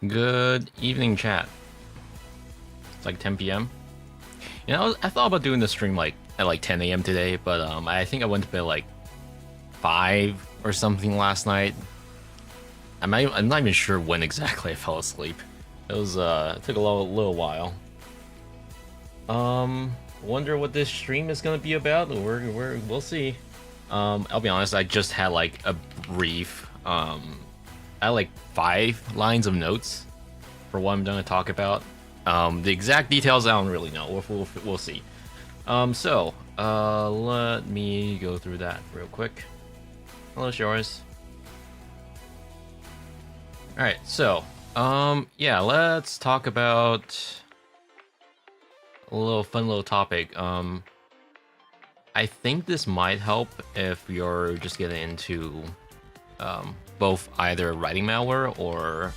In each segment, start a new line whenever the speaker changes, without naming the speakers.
Good evening, chat. It's like 10 p.m. You know, I thought about doing the stream like at like 10 a.m. today, but I think I went to bed like 5 or something last night. I'm not even sure when exactly I fell asleep. It was it took a little while. Wonder what this stream is gonna be about. We'll see. I'll be honest, I just had like a brief I had like 5 lines of notes for what I'm gonna talk about. The exact details I don't really know. We'll see. Let me go through that real quick. Hello, Shores. All right, so yeah, let's talk about a fun little topic. I think this might help if you're just getting into both either writing malware or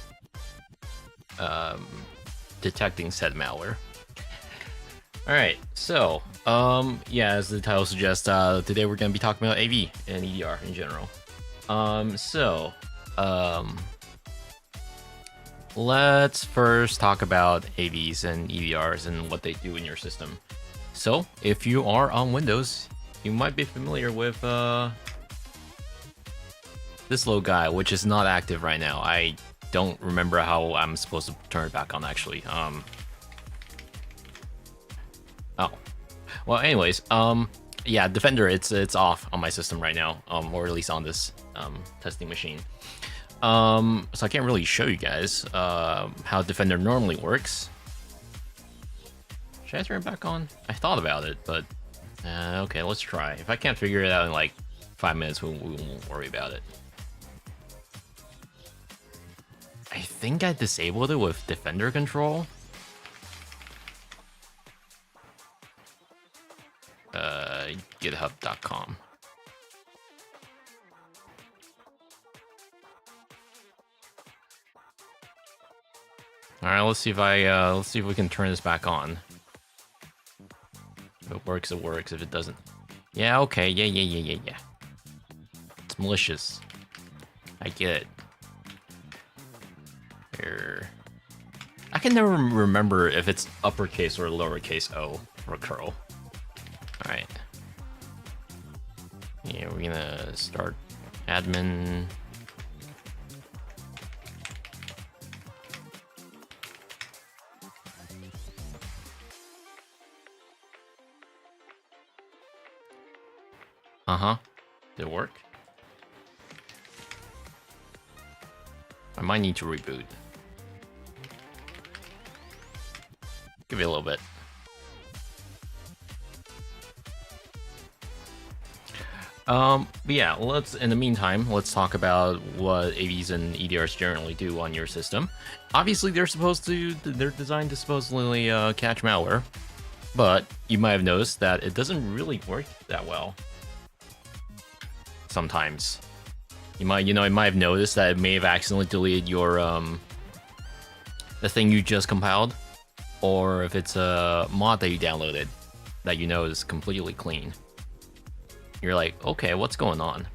detecting said malware. All right, so yeah, as the title suggests, today we're gonna be talking about AV and EDR in general. Let's first talk about AVs and EDRs and what they do in your system. So, if you are on Windows, you might be familiar with this little guy, which is not active right now. I don't remember how I'm supposed to turn it back on, actually. Oh. Well, anyways, yeah, Defender, it's off on my system right now, or at least on this testing machine. So I can't really show you guys how Defender normally works. Should I turn it back on? I thought about it, but okay, let's try. If I can't figure it out in like 5 minutes, we won't worry about it. I think I disabled it with Defender control. GitHub.com. All right, let's see if we can turn this back on. If it works, it works. If it doesn't, yeah, okay, yeah. It's malicious. I get it. Here, I can never remember if it's uppercase or lowercase o for curl. All right. Yeah, we're gonna start admin. Did it work? I might need to reboot. Give it a little bit. But yeah, in the meantime, let's talk about what AVs and EDRs generally do on your system. Obviously, they're designed to supposedly catch malware, but you might have noticed that it doesn't really work that well. Sometimes you might have noticed that it may have accidentally deleted your the thing you just compiled, or if it's a mod that you downloaded that you know is completely clean. You're like, okay, what's going on?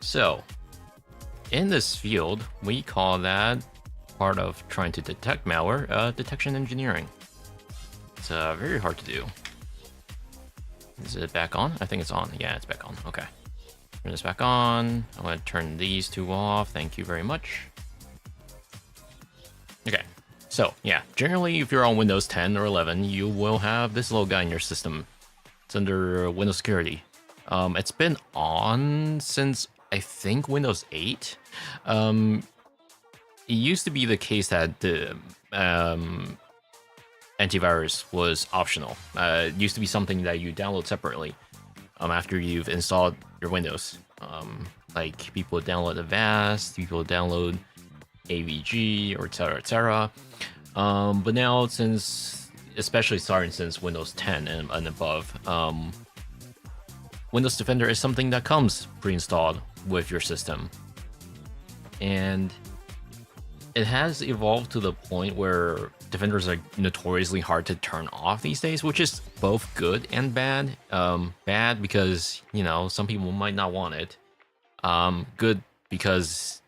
So in this field, we call that part of trying to detect malware detection engineering. It's very hard to do. Is it back on? I think it's on. Yeah, it's back on. Okay. Turn this back on. I'm going to turn these 2 off. Thank you very much. Okay. So, yeah. Generally, if you're on Windows 10 or 11, you will have this little guy in your system. It's under Windows Security. It's been on since, I think, Windows 8. It used to be the case that the antivirus was optional. It used to be something that you download separately after you've installed your Windows. Like people would download Avast, people would download AVG, or etc. But now, especially starting since Windows 10 and above, Windows Defender is something that comes pre-installed with your system. And it has evolved to the point where Defenders are notoriously hard to turn off these days, which is both good and bad. Bad because, some people might not want it. Good because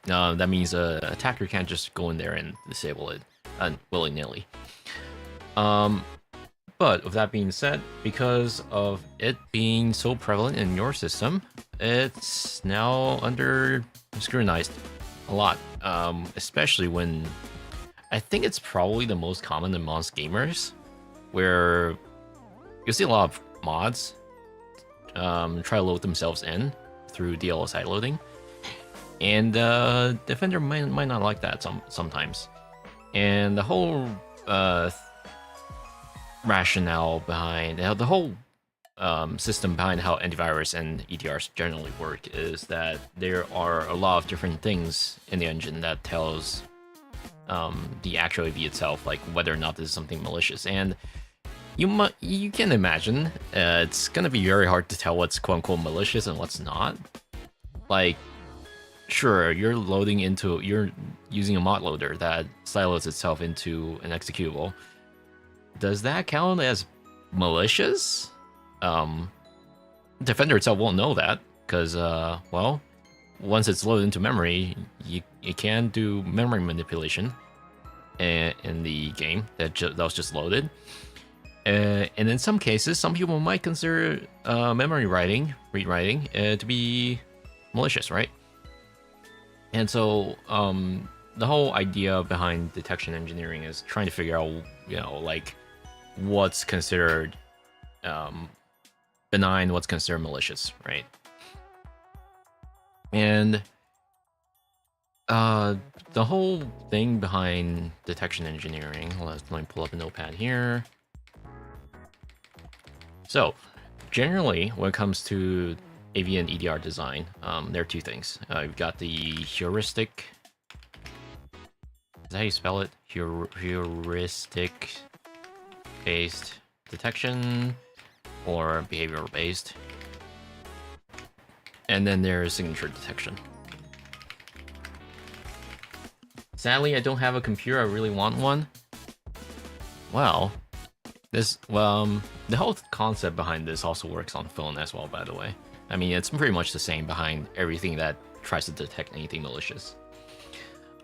That means a attacker can't just go in there and disable it willy-nilly. But with that being said, because of it being so prevalent in your system, it's now under scrutinized a lot, especially when I think it's probably the most common amongst gamers, where you see a lot of mods try to load themselves in through DLL side loading, and Defender might not like that sometimes. And the whole rationale behind the whole system behind how antivirus and EDRs generally work is that there are a lot of different things in the engine that tells the actual AV itself, like whether or not this is something malicious. And you can imagine it's gonna be very hard to tell what's quote unquote malicious and what's not. Like, sure, you're using a mod loader that silos itself into an executable. Does that count as malicious? Defender itself won't know that because, well, once it's loaded into memory, you can do memory manipulation in the game that was just loaded. And in some cases, some people might consider memory rewriting to be malicious, right? And so the whole idea behind detection engineering is trying to figure out, like, what's considered benign, what's considered malicious, right? And the whole thing behind detection engineering, let me pull up a notepad here. So generally, when it comes to AV and EDR design, there are two things. You've got the heuristic. Is that how you spell it? Heuristic based detection or behavioral based. And then there's signature detection. Sadly, I don't have a computer. I really want one. Well, the whole concept behind this also works on phone as well, by the way. I mean, it's pretty much the same behind everything that tries to detect anything malicious.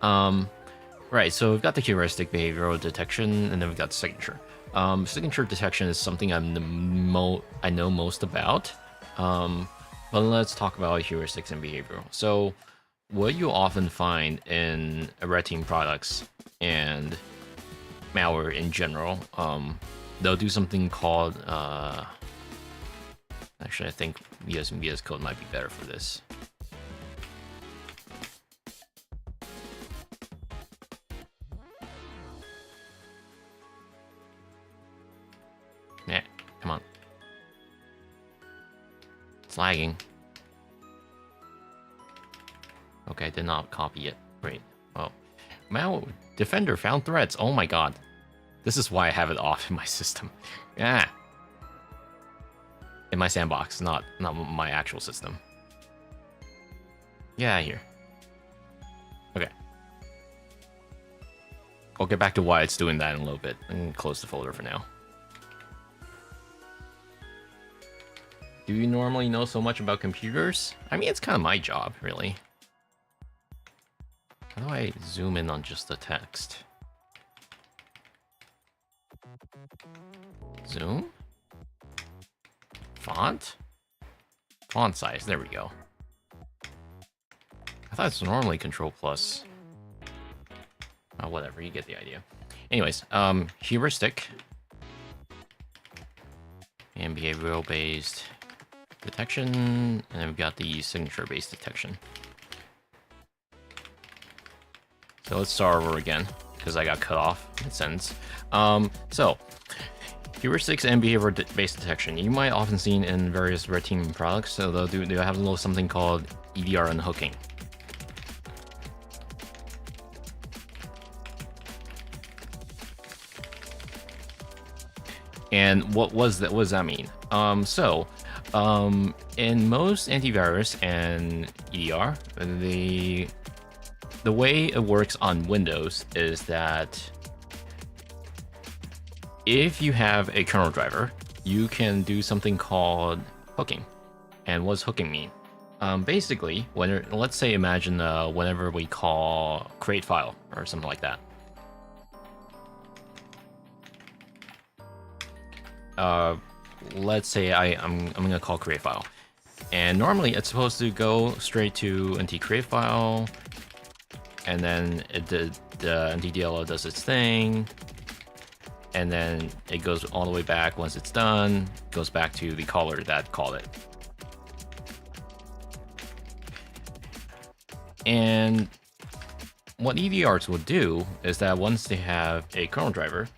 Right, so we've got the heuristic behavioral detection, and then we've got the signature. Signature detection is something I know most about. But let's talk about heuristics and behavioral. So what you often find in red team products and malware in general, they'll do something called actually, I think VS code might be better for this. Yeah, come on. It's lagging. Okay, did not copy it. Great. Oh, Defender found threats. Oh my god. This is why I have it off in my system. Yeah. In my sandbox, not my actual system. Yeah, here. Okay. I'll get back to why it's doing that in a little bit. I'm gonna close the folder for now. Do you normally know so much about computers? I mean, it's kind of my job, really. How do I zoom in on just the text? Zoom? Font? Font size, there we go. I thought it's normally Control Plus. Oh, whatever, you get the idea. Anyways, heuristic and behavioral based detection, and then we've got the signature based detection. So let's start over again because I got cut off mid-sentence. So heuristics and behavior-based detection. You might often see in various red team products. So they'll have a little something called EDR unhooking. And what does that mean? In most antivirus and EDR, the way it works on Windows is that if you have a kernel driver, you can do something called hooking. And what does hooking mean? Basically, when let's say imagine whenever we call create file or something like that. Let's say I'm gonna call create file, and normally it's supposed to go straight to nt create file, and then the ntdlo does its thing, and then it goes all the way back. Once it's done, goes back to the caller that called it. And what EDRs will do is that once they have a kernel driver,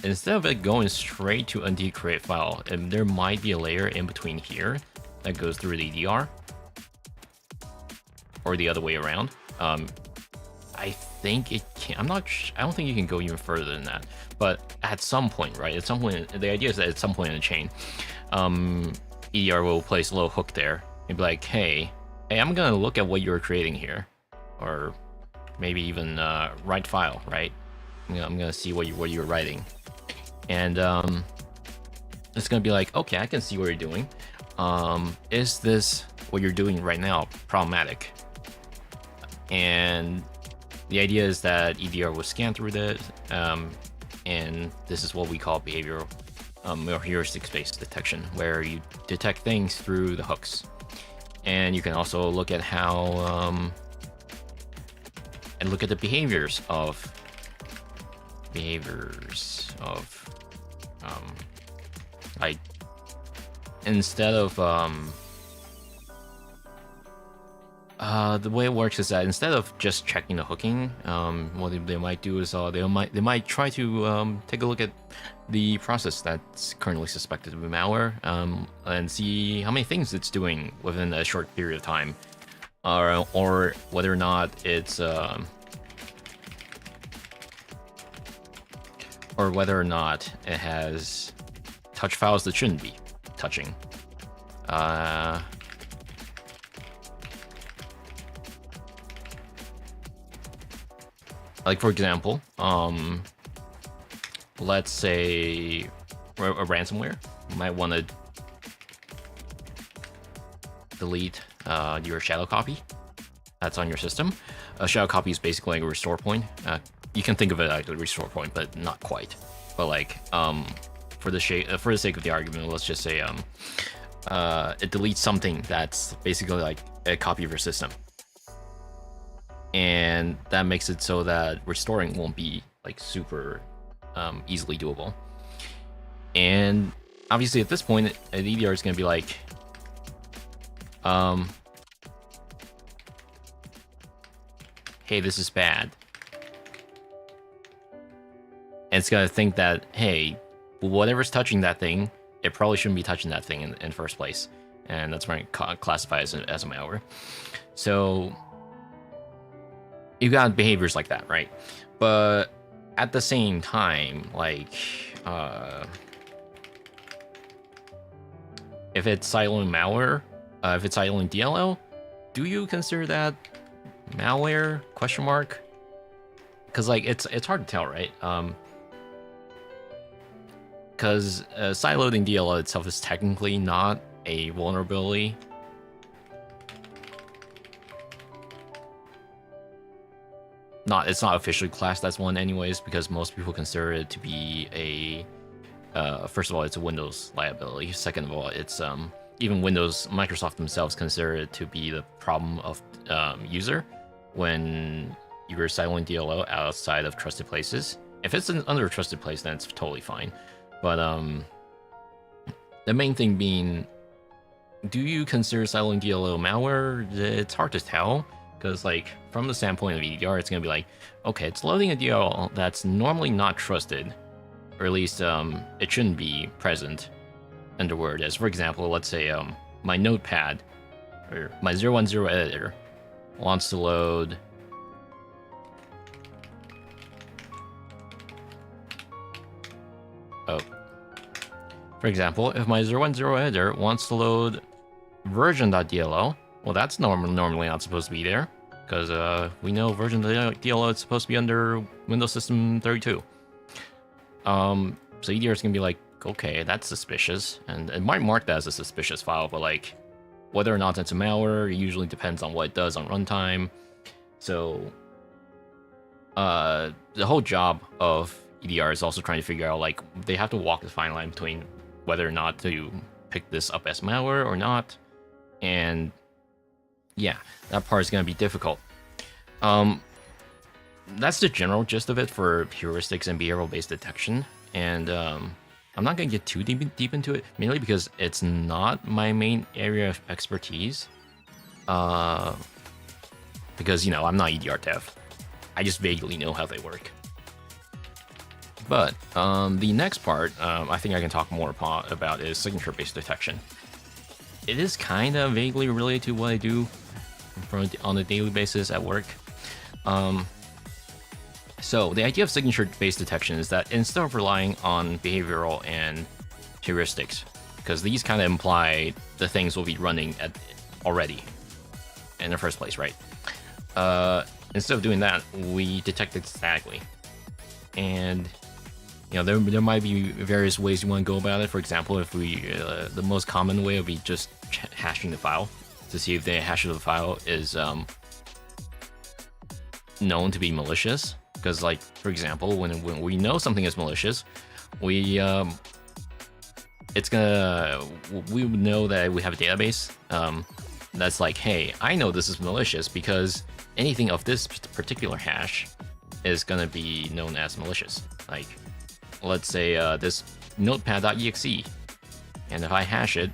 instead of it going straight to nt create file, and there might be a layer in between here that goes through the EDR, or the other way around. I think it can. I don't think you can go even further than that. But at some point, right? At some point, the idea is that at some point in the chain, EDR will place a little hook there and be like, hey, I'm gonna look at what you're creating here, or maybe even write file, right? I'm gonna see what you're writing, and it's gonna be like, okay, I can see what you're doing. Is this what you're doing right now problematic? And the idea is that EDR will scan through this, and this is what we call behavioral or heuristic-based detection, where you detect things through the hooks. And you can also look at how and look at the behaviors of like, instead of the way it works is that instead of just checking the hooking, what they might do is they might try to take a look at the process that's currently suspected to be malware, and see how many things it's doing within a short period of time, or whether or not it's or whether or not it has touched files that shouldn't be touching. Like, for example, let's say a ransomware might want to delete your shadow copy that's on your system. A shadow copy is basically like a restore point. You can think of it like a restore point, but not quite. But like, for the sake of the argument, let's just say it deletes something that's basically like a copy of your system, and that makes it so that restoring won't be like super easily doable. And obviously at this point, an EDR is going to be like, hey, this is bad. And it's going to think that, hey, whatever's touching that thing, it probably shouldn't be touching that thing in the first place. And that's why it classifies as a malware. So you got behaviors like that, right? But at the same time, like, if it's silent malware, if it's silent DLL, do you consider that malware? Question mark. Because like it's hard to tell, right? Because sideloading DLL itself is technically not a vulnerability. It's not officially classed as one anyways, because most people consider it to be a first of all, it's a Windows liability. Second of all, it's even Microsoft themselves consider it to be the problem of user when you're siloing DLL outside of trusted places. If it's under a trusted place, then it's totally fine. But the main thing being, do you consider siloing DLL malware? It's hard to tell, because like from the standpoint of EDR, it's gonna be like, okay, it's loading a DLL that's normally not trusted, or at least it shouldn't be present under where it is. For example, let's say my notepad or my 010 editor wants to load for example, if my 010 editor wants to load version.dll, well, that's normally not supposed to be there, because we know version.dll is supposed to be under Windows System 32. So EDR is gonna be like, okay, that's suspicious, and it might mark that as a suspicious file, but like, whether or not it's a malware, it usually depends on what it does on runtime. So the whole job of EDR is also trying to figure out, like, they have to walk the fine line between whether or not to pick this up as malware or not. And yeah, that part is going to be difficult. That's the general gist of it for heuristics and behavioral-based detection. And I'm not going to get too deep into it, mainly because it's not my main area of expertise. Because, you know, I'm not EDR dev. I just vaguely know how they work. But the next part, I think I can talk more about is signature-based detection. It is kind of vaguely related to what I do on a daily basis at work. So the idea of signature-based detection is that instead of relying on behavioral and heuristics, because these kind of imply the things will be running already in the first place, right? Instead of doing that, we detect it statically. And you know, there might be various ways you want to go about it. For example, if we the most common way would be just hashing the file to see if the hash of the file is known to be malicious. Because, like, for example, when we know something is malicious, we would know that we have a database that's like, hey, I know this is malicious because anything of this particular hash is gonna be known as malicious. Like, let's say this notepad.exe, and if I hash it,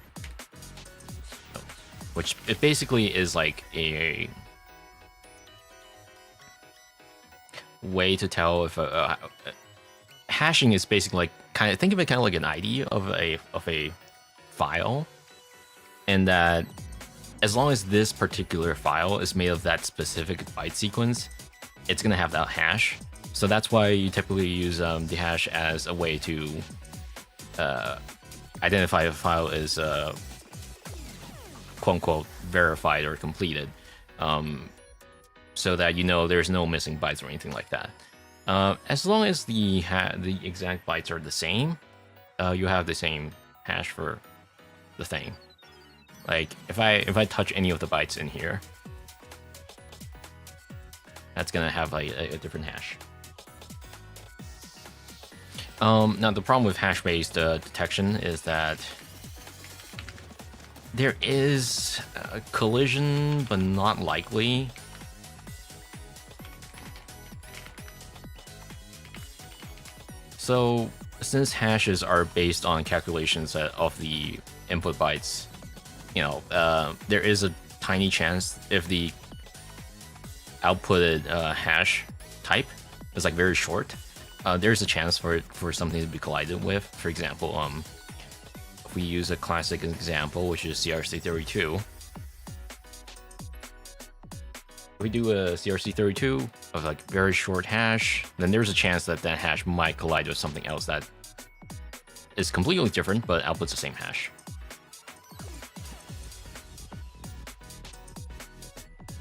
which it basically is like a way to tell if hashing is basically like think of it kind of like an ID of a file, and that as long as this particular file is made of that specific byte sequence, it's gonna have that hash. So that's why you typically use the hash as a way to identify if a file is quote unquote verified or completed. So that you know there's no missing bytes or anything like that. As long as the exact bytes are the same, you have the same hash for the thing. Like if I touch any of the bytes in here, that's gonna have a different hash. Now the problem with hash-based detection is that there is a collision, but not likely. So, since hashes are based on calculations of the input bytes, you know, there is a tiny chance if the outputted hash type is like very short, there's a chance for something to be collided with. For example, if we use a classic example, which is CRC32. If we do a CRC32 of like very short hash, then there's a chance that that hash might collide with something else that is completely different but outputs the same hash.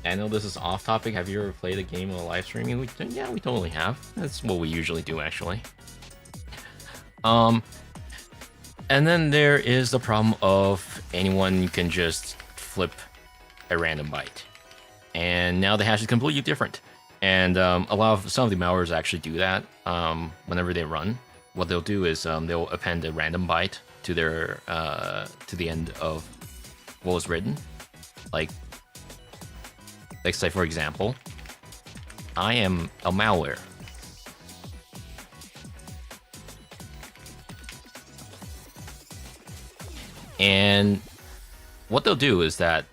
I know this is off topic. Have you ever played a game while live streaming? Yeah, we totally have. That's what we usually do, actually. And then there is the problem of anyone can just flip a random byte. And now the hash is completely different. And some of the malwares actually do that whenever they run. What they'll do is they'll append a random byte to their to the end of what was written. Like, let's say, for example, I am a malware. And what they'll do is that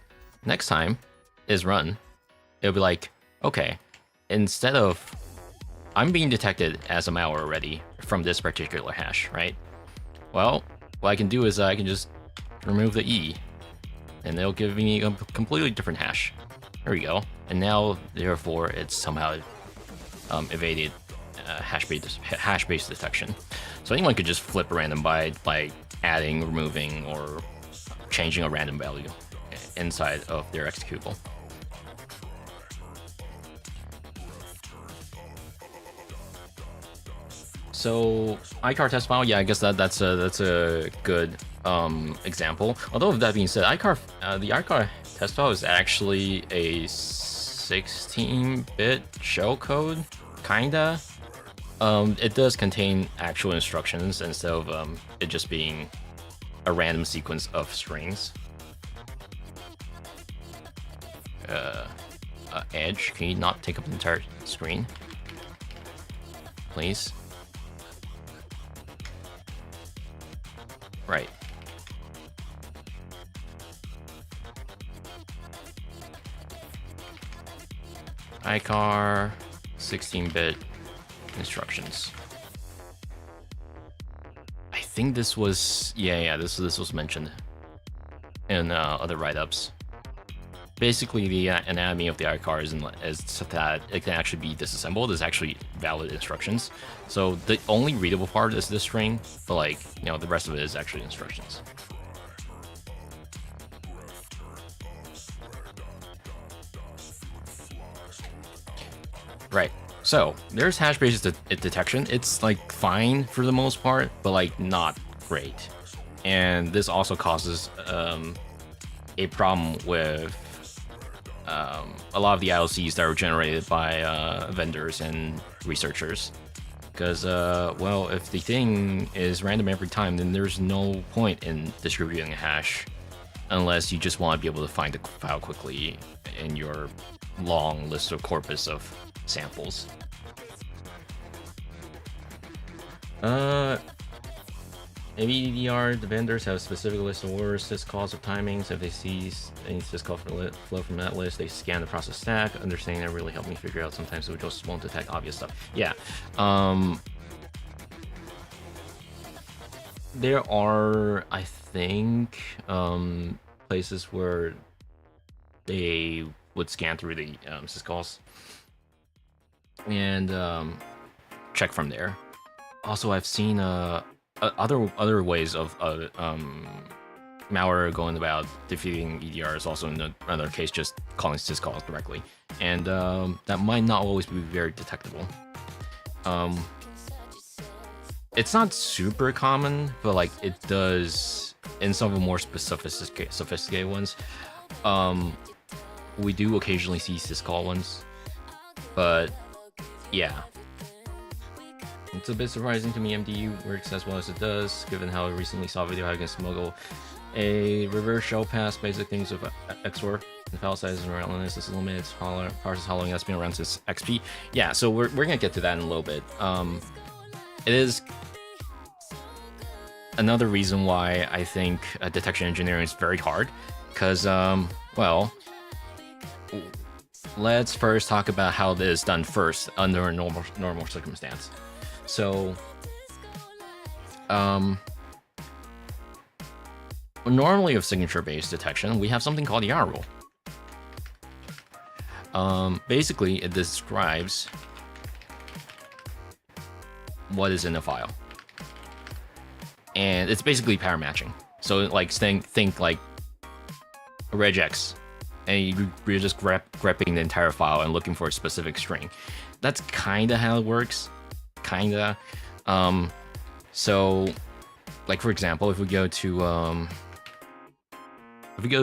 next time is run, it'll be like, okay, instead of I'm being detected as a malware already from this particular hash, right? Well, what I can do is I can just remove the E, and they'll give me a completely different hash. There we go. And now, therefore, it's somehow evaded hash-based detection. So anyone could just flip a random byte by adding, removing, or changing a random value inside of their executable. So iCar test file, yeah, I guess that's a good example. Although with that being said, the iCar test file is actually a 16-bit shellcode, kinda. It does contain actual instructions instead of it just being a random sequence of strings. Edge, can you not take up the entire screen, please? Right. iCar 16-bit instructions. I think this was this was mentioned in other write-ups. Basically, the anatomy of the iCar is that it can actually be disassembled. It's actually valid instructions. So the only readable part is this string, but like, the rest of it is actually instructions. Right. So there's hash basis detection. It's like fine for the most part, but like not great. And this also causes a problem with a lot of the IOCs that are generated by vendors and researchers. Because, well, if the thing is random every time, then there's no point in distributing a hash unless you just want to be able to find the file quickly in your long list of corpus of samples. Maybe EDR, the vendors have a specific list of words, syscalls of timings. If they see any syscall flow from that list, they scan the process stack. Understanding that really helped me figure out sometimes we just won't detect obvious stuff. Yeah. There are, I think, places where they would scan through the syscalls and check from there. Also, I've seen other ways of malware going about defeating EDR is also in another case just calling syscalls directly, and that might not always be very detectable. It's not super common, but like it does in some of the more sophisticated ones. We do occasionally see syscall ones, but yeah. It's a bit surprising to me MDU works as well as it does, given how I recently saw a video how you can smuggle a reverse shell pass basic things with XOR and file sizes and randomness. This is limited parses hollowing that's been around since XP. Yeah, so we're gonna get to that in a little bit. It is another reason why I think detection engineering is very hard, because well, let's first talk about how this is done first under a normal circumstance. So, normally of signature-based detection, we have something called the R rule. Basically, it describes what is in a file, and it's basically pattern matching. So, like, think like regex, and you're just grepping the entire file and looking for a specific string. That's kind of how it works. Kinda. So, like for example, if we go to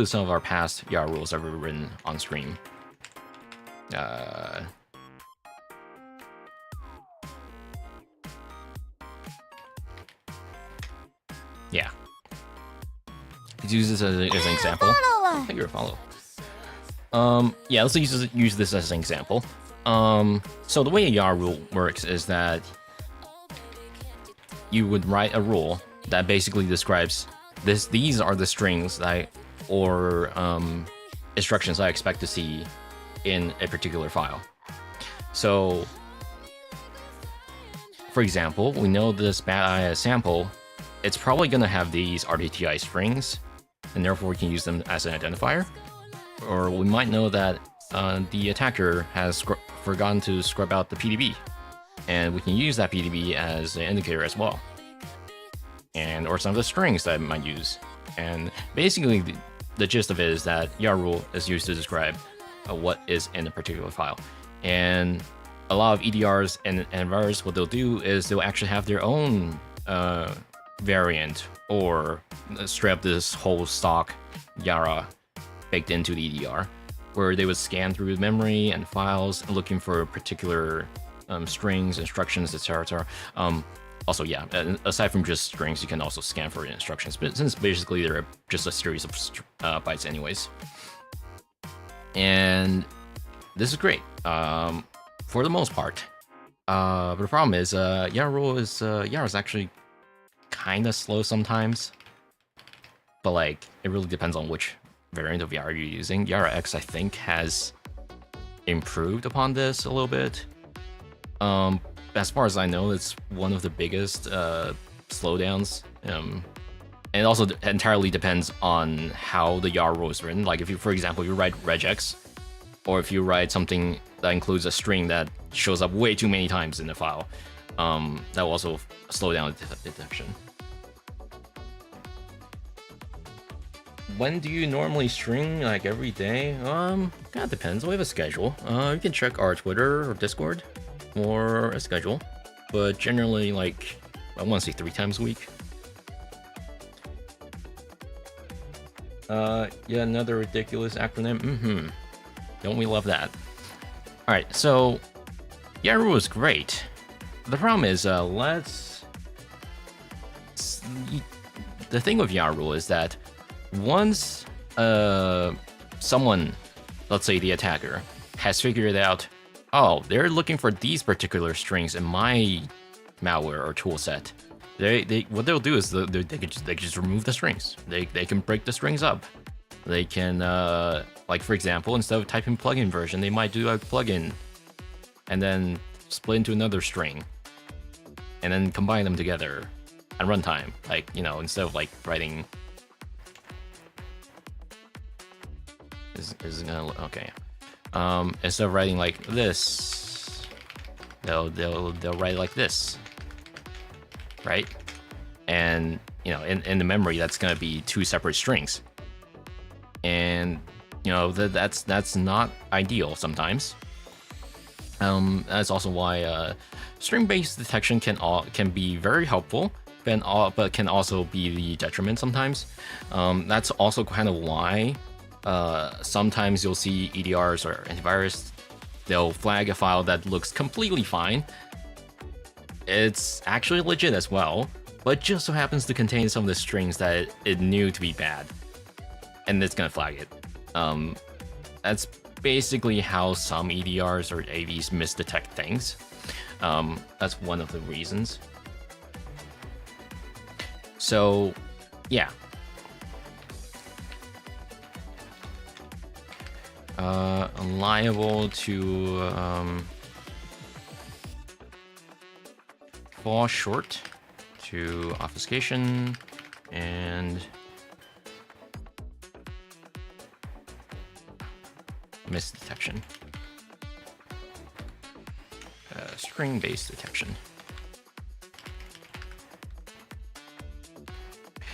some of our past YAR rules that were written on stream, yeah. Let's use this as an example. I think you're a follow. Yeah, let's use this as an example. So the way a YAR rule works is that you would write a rule that basically describes these are the strings that or instructions I expect to see in a particular file. So, for example, we know this bad IS sample, it's probably going to have these RTTI strings, and therefore we can use them as an identifier. Or we might know that the attacker has forgotten to scrub out the PDB, and we can use that PDB as an indicator as well, and or some of the strings that it might use. And basically the gist of it is that YAR rule is used to describe what is in a particular file, and a lot of EDRs and antivirus, what they'll do is they'll actually have their own variant or straight up this whole stock Yara baked into the EDR, where they would scan through memory and files looking for particular strings, instructions, etc. Also, yeah, aside from just strings, you can also scan for instructions, but since basically they're just a series of bytes anyways. And this is great for the most part. But the problem is Yara is actually kind of slow sometimes. But like, it really depends on which variant of Yara you're using. Yara X, I think, has improved upon this a little bit. As far as I know, it's one of the biggest slowdowns. And it also entirely depends on how the Yara rule is written. Like if you, for example, you write regex, or if you write something that includes a string that shows up way too many times in the file, that will also slow down detection. When do you normally string? Like every day? Kind of depends. We have a schedule. You can check our Twitter or Discord or a schedule, but generally, like, I want to say 3 times a week. Yeah, another ridiculous acronym. Don't we love that? All right, so Yara is great. The problem is, the thing with Yara is that once someone, let's say the attacker, has figured out, oh, they're looking for these particular strings in my malware or toolset, what they'll do is they can just remove the strings. They can break the strings up. They can like, for example, instead of typing plugin version, they might do a plugin and then split into another string and then combine them together at runtime. Like, you know, instead of like writing is gonna okay. Instead of writing like this, they'll write like this, right? And you know, in the memory, that's gonna be 2 separate strings, and you know that's not ideal sometimes. That's also why string-based detection can be very helpful, but can also be the detriment sometimes. That's also kind of why sometimes you'll see EDRs or antivirus, they'll flag a file that looks completely fine. It's actually legit as well, but just so happens to contain some of the strings that it knew to be bad, and it's gonna flag it. That's basically how some EDRs or AVs misdetect things. That's one of the reasons. So, yeah. Liable to fall short to obfuscation and misdetection. String-based detection.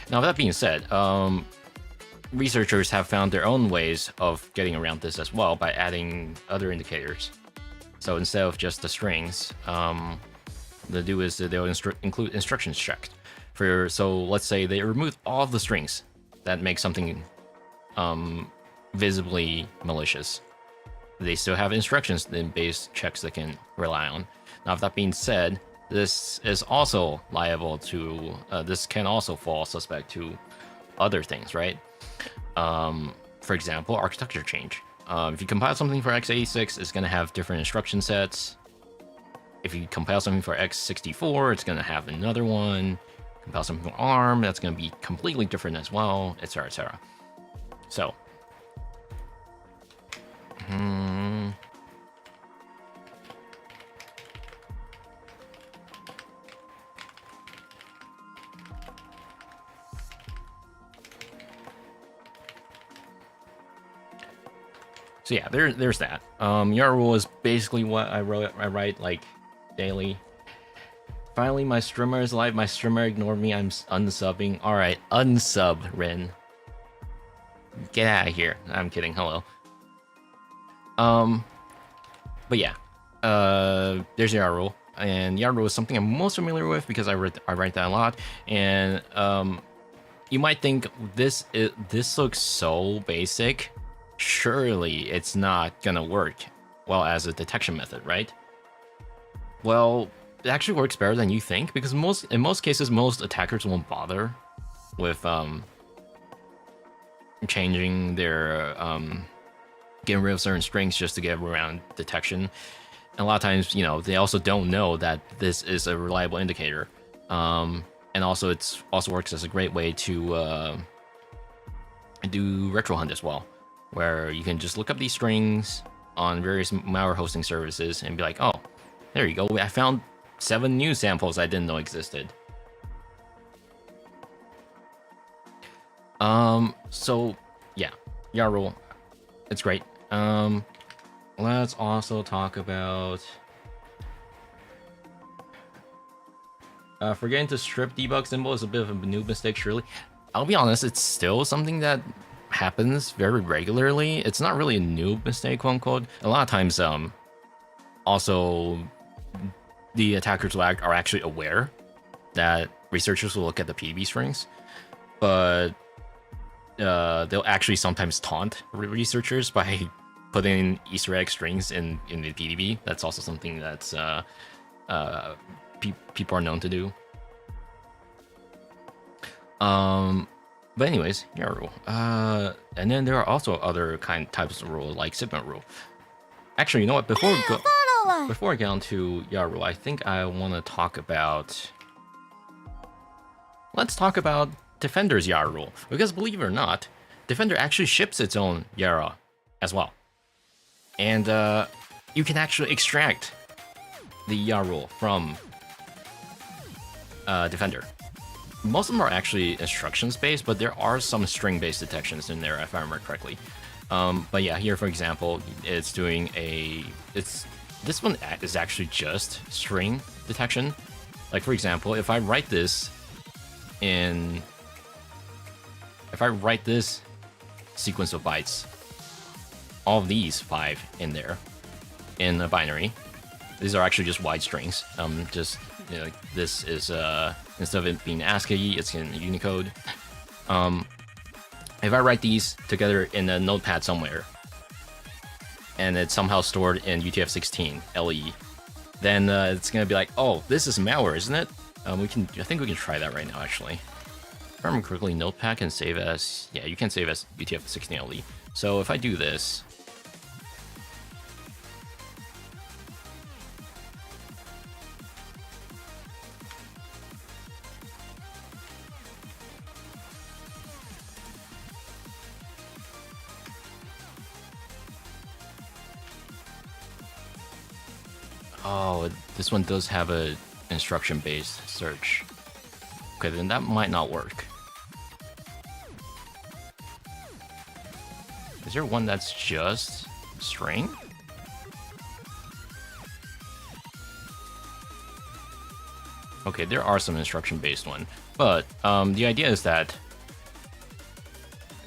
Now, that being said, researchers have found their own ways of getting around this as well by adding other indicators. So instead of just the strings, they'll do is they'll include instructions checked. So let's say they remove all of the strings that make something visibly malicious. They still have instructions and base checks they can rely on. Now, if that being said, this is also liable to, this can also fall suspect to other things, right? For example, architecture change. If you compile something for x86, it's going to have different instruction sets. If you compile something for x64, it's going to have another one. Compile something for ARM, that's going to be completely different as well, etc., etc. So, so yeah, there's that. Yara rule is basically what I write like daily. Finally, my streamer is live. My streamer ignored me. I'm unsubbing. All right, unsub, Rin. Get out of here. I'm kidding. Hello. But yeah, there's YARL, and YARL is something I'm most familiar with because I write that a lot. And you might think this looks so basic. Surely it's not gonna work well as a detection method, right? Well, it actually works better than you think, because in most cases, most attackers won't bother with changing their getting rid of certain strings just to get around detection. And a lot of times, you know, they also don't know that this is a reliable indicator. And also, it also works as a great way to do retro hunt as well, where you can just look up these strings on various malware hosting services and be like, oh, there you go. I found 7 new samples I didn't know existed. So yeah, YARL, it's great. Let's also talk about forgetting to strip debug symbol is a bit of a noob mistake, surely. I'll be honest, it's still something that happens very regularly. It's not really a noob mistake, quote unquote. A lot of times, also the attackers are actually aware that researchers will look at the PDB strings, but they'll actually sometimes taunt researchers by putting Easter egg strings in the PDB. That's also something that's people are known to do. But anyways, yeah, rule. And then there are also other types of rules like segment rule. Actually, you know what? Before I get on to YARL, I think I want to talk about. Let's talk about Defender's YARL, because believe it or not, Defender actually ships its own YARL as well, and you can actually extract the YARL from Defender. Most of them are actually instructions based, but there are some string based detections in there if I remember correctly. But yeah, here for example, it's doing this one is actually just string detection. Like for example, if I write this sequence of bytes, all of these 5 in there in a binary, these are actually just wide strings. Just, you know, this is instead of it being ASCII, it's in Unicode. If I write these together in a notepad somewhere, and it's somehow stored in UTF-16 LE, then it's gonna be like, oh, this is malware, isn't it? I think we can try that right now, actually. If I remember correctly, Notepad can save as, yeah, you can save as UTF-16 LE. So if I do this, oh, this one does have a instruction-based search. Okay, then that might not work. Is there one that's just string? Okay, there are some instruction-based one, but the idea is that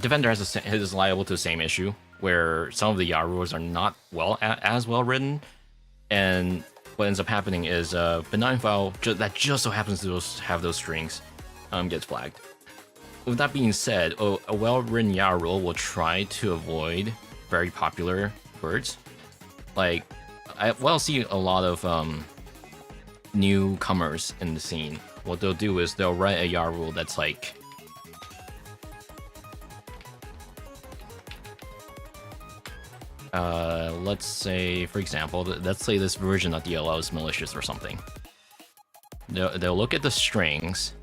Defender is liable to the same issue, where some of the YARLs are not as well written, and what ends up happening is a benign file that just so happens to have those strings gets flagged. With that being said, a well-written YARL will try to avoid very popular words. Like, I'll see a lot of newcomers in the scene. What they'll do is they'll write a YARL that's like, let's say, for example, let's say this version of DLL is malicious or something. They'll look at the strings,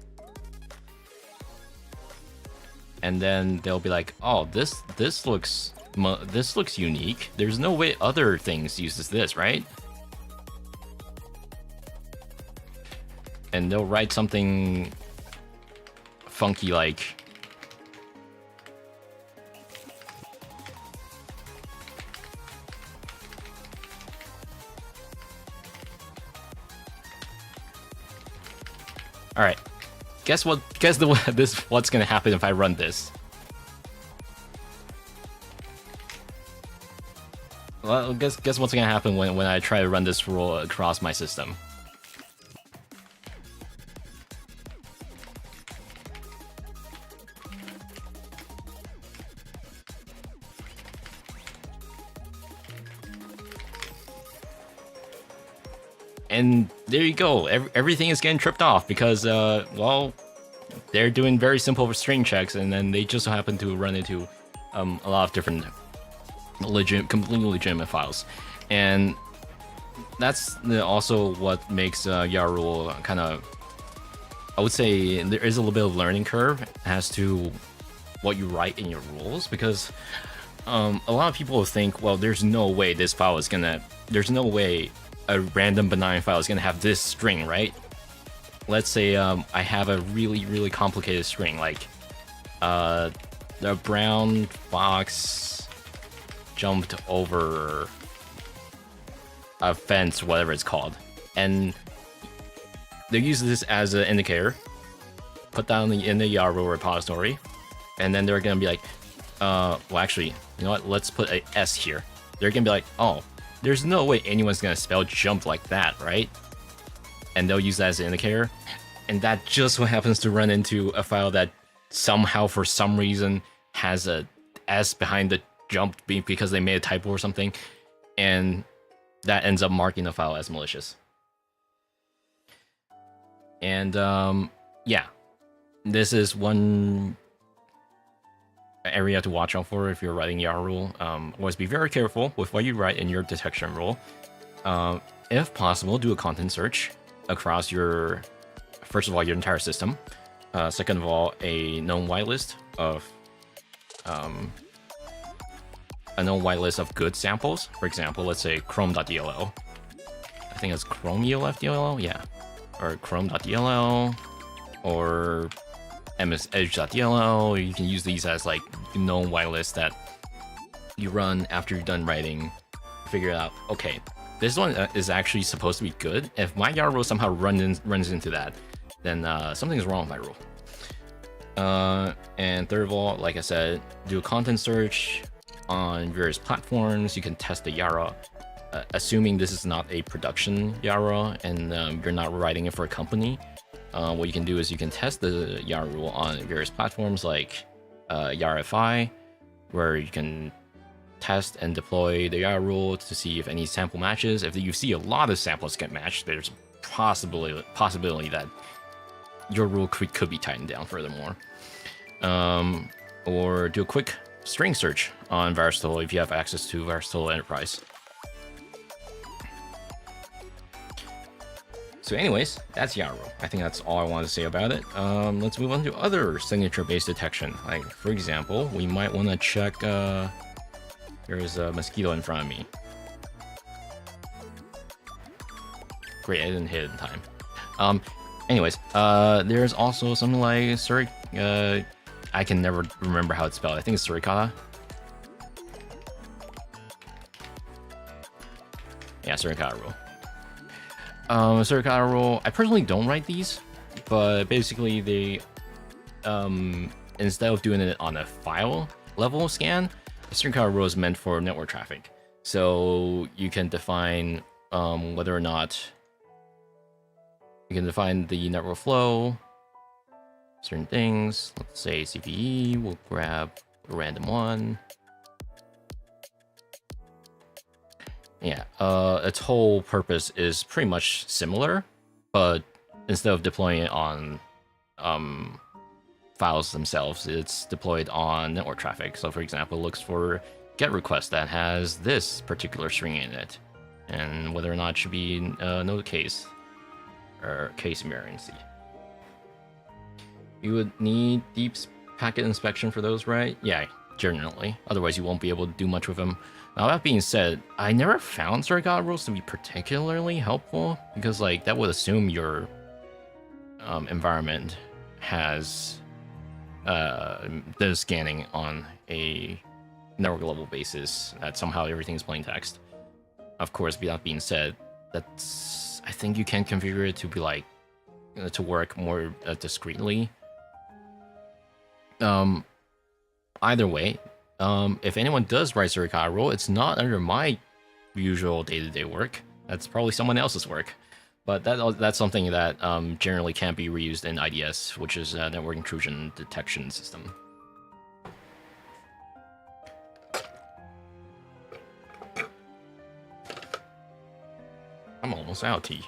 and then they'll be like, oh, this looks unique. There's no way other things uses this, right? And they'll write something funky like, all right, guess what? What's gonna happen if I run this? Well, guess what's gonna happen when I try to run this rule across my system. And there you go. Everything is getting tripped off because, well, they're doing very simple string checks, and then they just happen to run into a lot of different completely legitimate files. And that's also what makes YARUL kind of, I would say there is a little bit of learning curve as to what you write in your rules, because a lot of people think, well, there's no way this file is gonna, there's no way a random benign file is gonna have this string, right? Let's say I have a really complicated string, like the brown fox jumped over a fence, whatever it's called, and they use this as an indicator, put that in the YARUL repository, and then they're gonna be like, well, actually, you know what? Let's put a S here. They're gonna be like, oh, there's no way anyone's gonna spell jump like that, right? And they'll use that as an indicator, and that just so happens to run into a file that somehow, for some reason, has a S behind the jump because they made a typo or something, and that ends up marking the file as malicious. And yeah, this is one area to watch out for if you're writing YARUL. Always be very careful with what you write in your detection rule. If possible, do a content search across your, first of all, your entire system. Second of all, a known whitelist of good samples. For example, let's say chrome.dll. I think it's chrome.dll, yeah, or chrome.dll, or msedge.dll. You can use these as like known whitelists that you run after you're done writing. Figure out, okay, this one is actually supposed to be good. If my YARUL somehow runs into that, then something's wrong with my rule. And third of all, like I said, do a content search on various platforms. You can test the YARUL, assuming this is not a production YARUL and you're not writing it for a company. What you can do is you can test the YARUL on various platforms like YARFI, where you can test and deploy the YARUL to see if any sample matches. If you see a lot of samples get matched, there's a possibility that your rule could be tightened down furthermore. Or do a quick string search on VirusTotal if you have access to VirusTotal Enterprise. So anyways, that's YARUL. I think that's all I wanted to say about it. Let's move on to other signature-based detection. Like, for example, we might want to check... there's a mosquito in front of me. Great, I didn't hit it in time. Anyways, there's also something like I can never remember how it's spelled. I think it's suricata. Yeah, suricata rule. Suricata rule. I personally don't write these, but basically they, instead of doing it on a file level scan, the suricata rule is meant for network traffic. So you can define whether or not you can define the network flow, certain things. Let's say CVE, we'll grab a random one. Yeah, its whole purpose is pretty much similar, but instead of deploying it on files themselves, it's deployed on network traffic. So for example, it looks for GET request that has this particular string in it, and whether or not it should be node case or case invariancy. You would need deep packet inspection for those, right? Yeah, generally. Otherwise, you won't be able to do much with them. Now, that being said, I never found suricata rules to be particularly helpful because, like, that would assume your environment has the scanning on a network level basis, that somehow everything is plain text. Of course, that being said, that's, I think you can configure it to be like to work more discreetly. Either way, if anyone does write suricata rule, it's not under my usual day-to-day work. That's probably someone else's work. But that's something that generally can't be reused in IDS, which is a network intrusion detection system. I'm almost out of tea.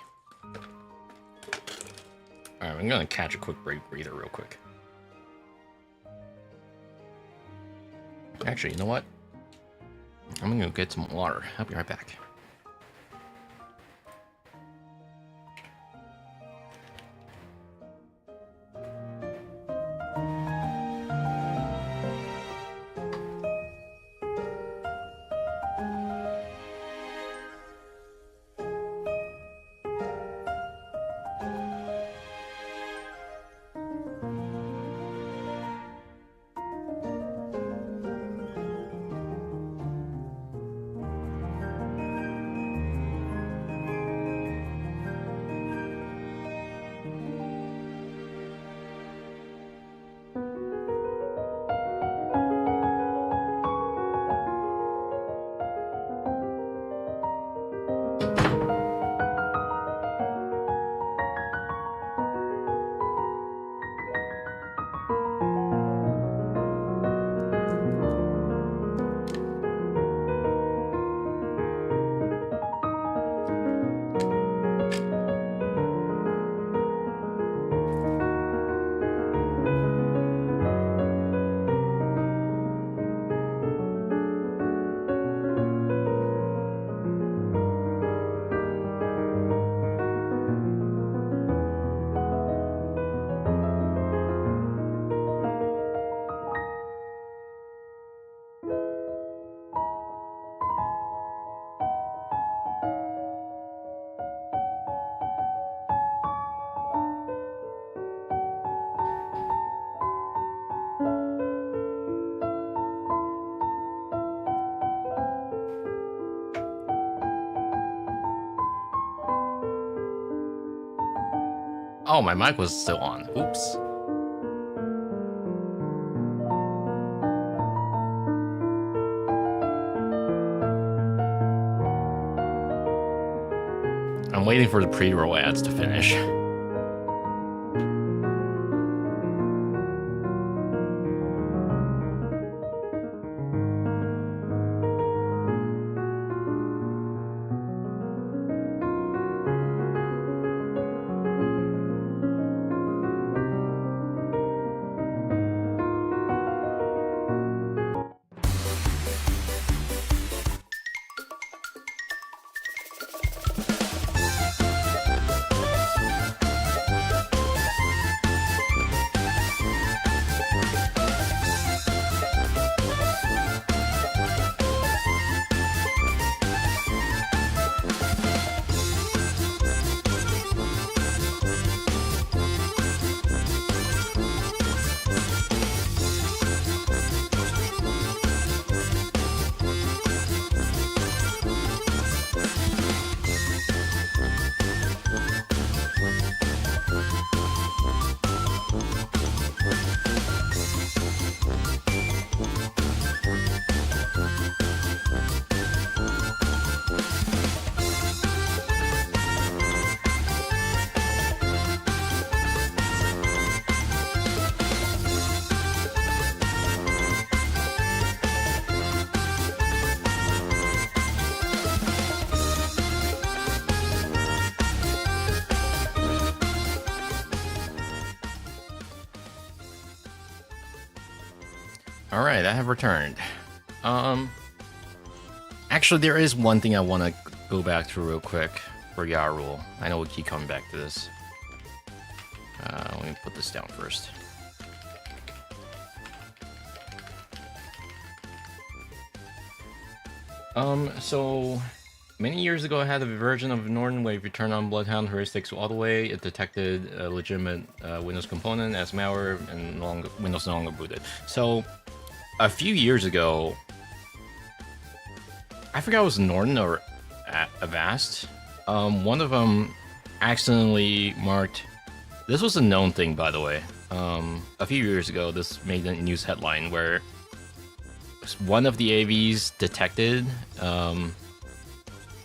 Alright, I'm gonna catch a quick breather real quick. Actually, you know what? I'm gonna go get some water. I'll be right back. Oh, my mic was still on. Oops. I'm waiting for the pre-roll ads to finish. All right, I have returned. Actually, there is one thing I want to go back to real quick for Yarul. I know we keep coming back to this. Let me put this down first. So many years ago, I had a version of Norton where if you turn on Bloodhound heuristics all the way, it detected a legitimate Windows component as malware and Windows no longer booted. So a few years ago, I forgot it was Norton or Avast. One of them accidentally marked. This was a known thing, by the way. A few years ago, this made a news headline where one of the AVs detected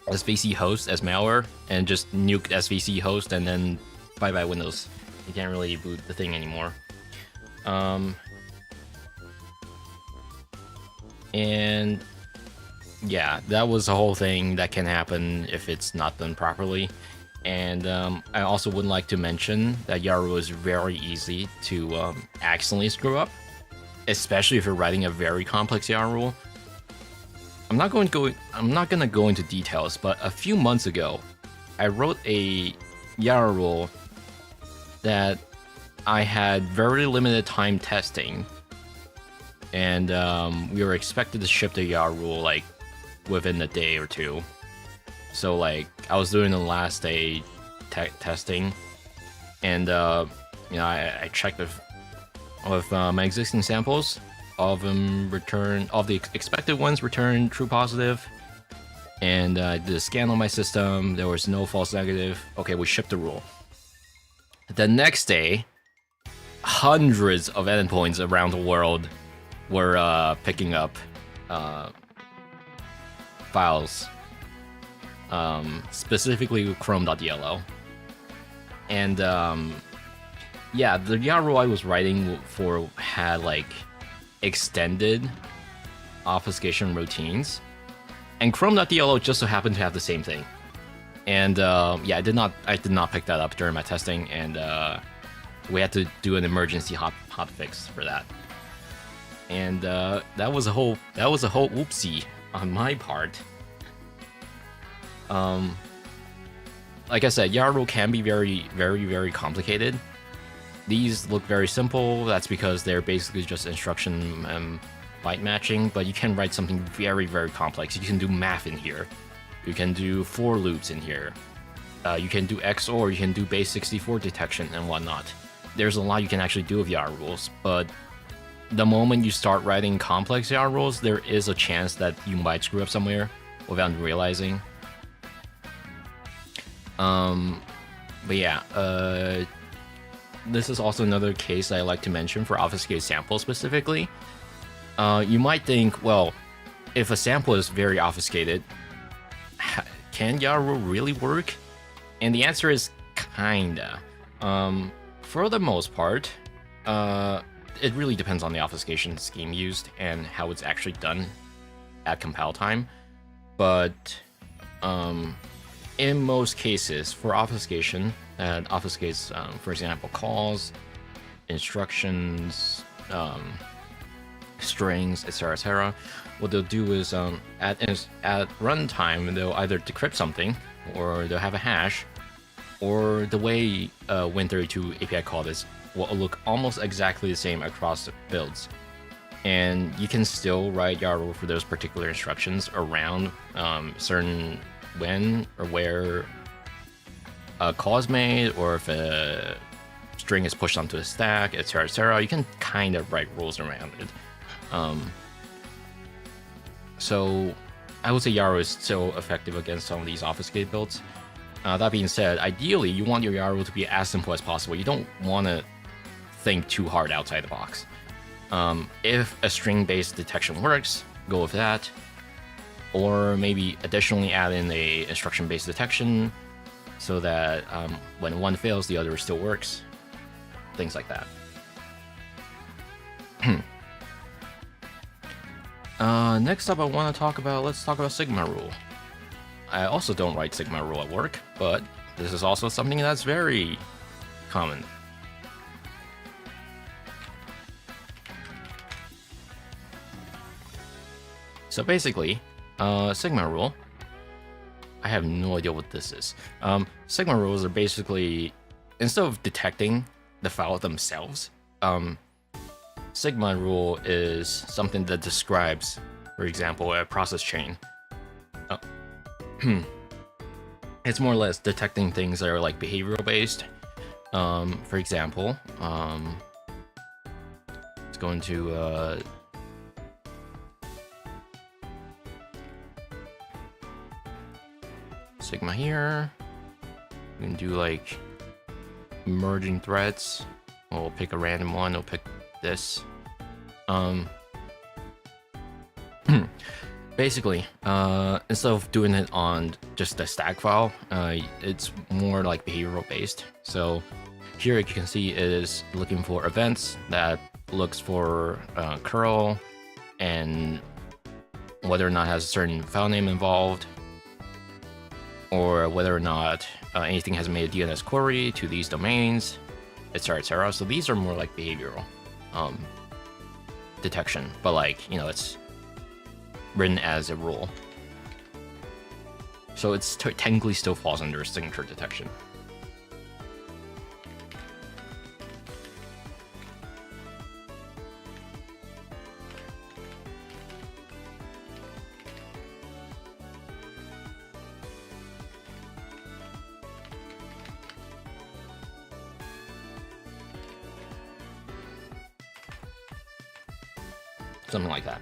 SVC host as malware and just nuke SVC host and then bye-bye Windows. You can't really boot the thing anymore. And yeah, that was the whole thing that can happen if it's not done properly. And I also would like to mention that YARU is very easy to accidentally screw up, especially if you're writing a very complex YARU. I'm not gonna go into details, but a few months ago, I wrote a YARU that I had very limited time testing, and we were expected to ship the YARU like within a day or two. So like I was doing the last day testing, and I checked with my existing samples. All of them returned, all the expected ones returned true positive, and I did a scan on my system. There was no false negative. Okay, we shipped the rule. The next day, hundreds of endpoints around the world were picking up files, specifically chrome.dll. And yeah, the YARU I was writing for had like extended obfuscation routines, and chrome.dll just so happened to have the same thing. And yeah, I did not pick that up during my testing, and we had to do an emergency hot fix for that. And that was a whole oopsie on my part. Like I said, YARU can be very, very, very complicated. These look very simple. That's because they're basically just instruction byte matching, but you can write something very, very complex. You can do math in here. You can do for loops in here. You can do XOR, you can do base 64 detection and whatnot. There's a lot you can actually do with YARUs, but the moment you start writing complex YARUs, there is a chance that you might screw up somewhere without realizing. But yeah, this is also another case I like to mention for obfuscated samples specifically. You might think, well, if a sample is very obfuscated, can YARU really work? And the answer is kinda. For the most part, it really depends on the obfuscation scheme used and how it's actually done at compile time. But in most cases, for obfuscation that obfuscates, for example, calls, instructions, strings, etc., what they'll do is at runtime they'll either decrypt something, or they'll have a hash, or the way Win32 API call this will look almost exactly the same across builds. And you can still write YARU for those particular instructions around certain when or where a call is made, or if a string is pushed onto a stack, etc., etc. You can kind of write rules around it. So I would say YARU is still effective against some of these obfuscated builds. That being said, ideally you want your YARU to be as simple as possible. You don't want to think too hard outside the box. If a string-based detection works, go with that. Or maybe additionally add in a instruction-based detection so that when one fails, the other still works. Things like that. Next up, let's talk about Sigma rule. I also don't write Sigma rule at work, but this is also something that's very common. So basically, Sigma rule, I have no idea what this is. Sigma rules are basically, instead of detecting the file themselves, Sigma rule is something that describes, for example, a process chain. It's more or less detecting things that are like behavioral based. For example, it's going to Sigma here. We can do like merging threads. We'll pick a random one. We'll pick this. Basically, instead of doing it on just a stack file, it's more like behavioral based. So here you can see it is looking for events that looks for curl and whether or not it has a certain file name involved, or whether or not anything has made a DNS query to these domains, etc., etc. So these are more like behavioral detection, but like, you know, it's written as a rule. So it's technically still falls under signature detection. Something like that.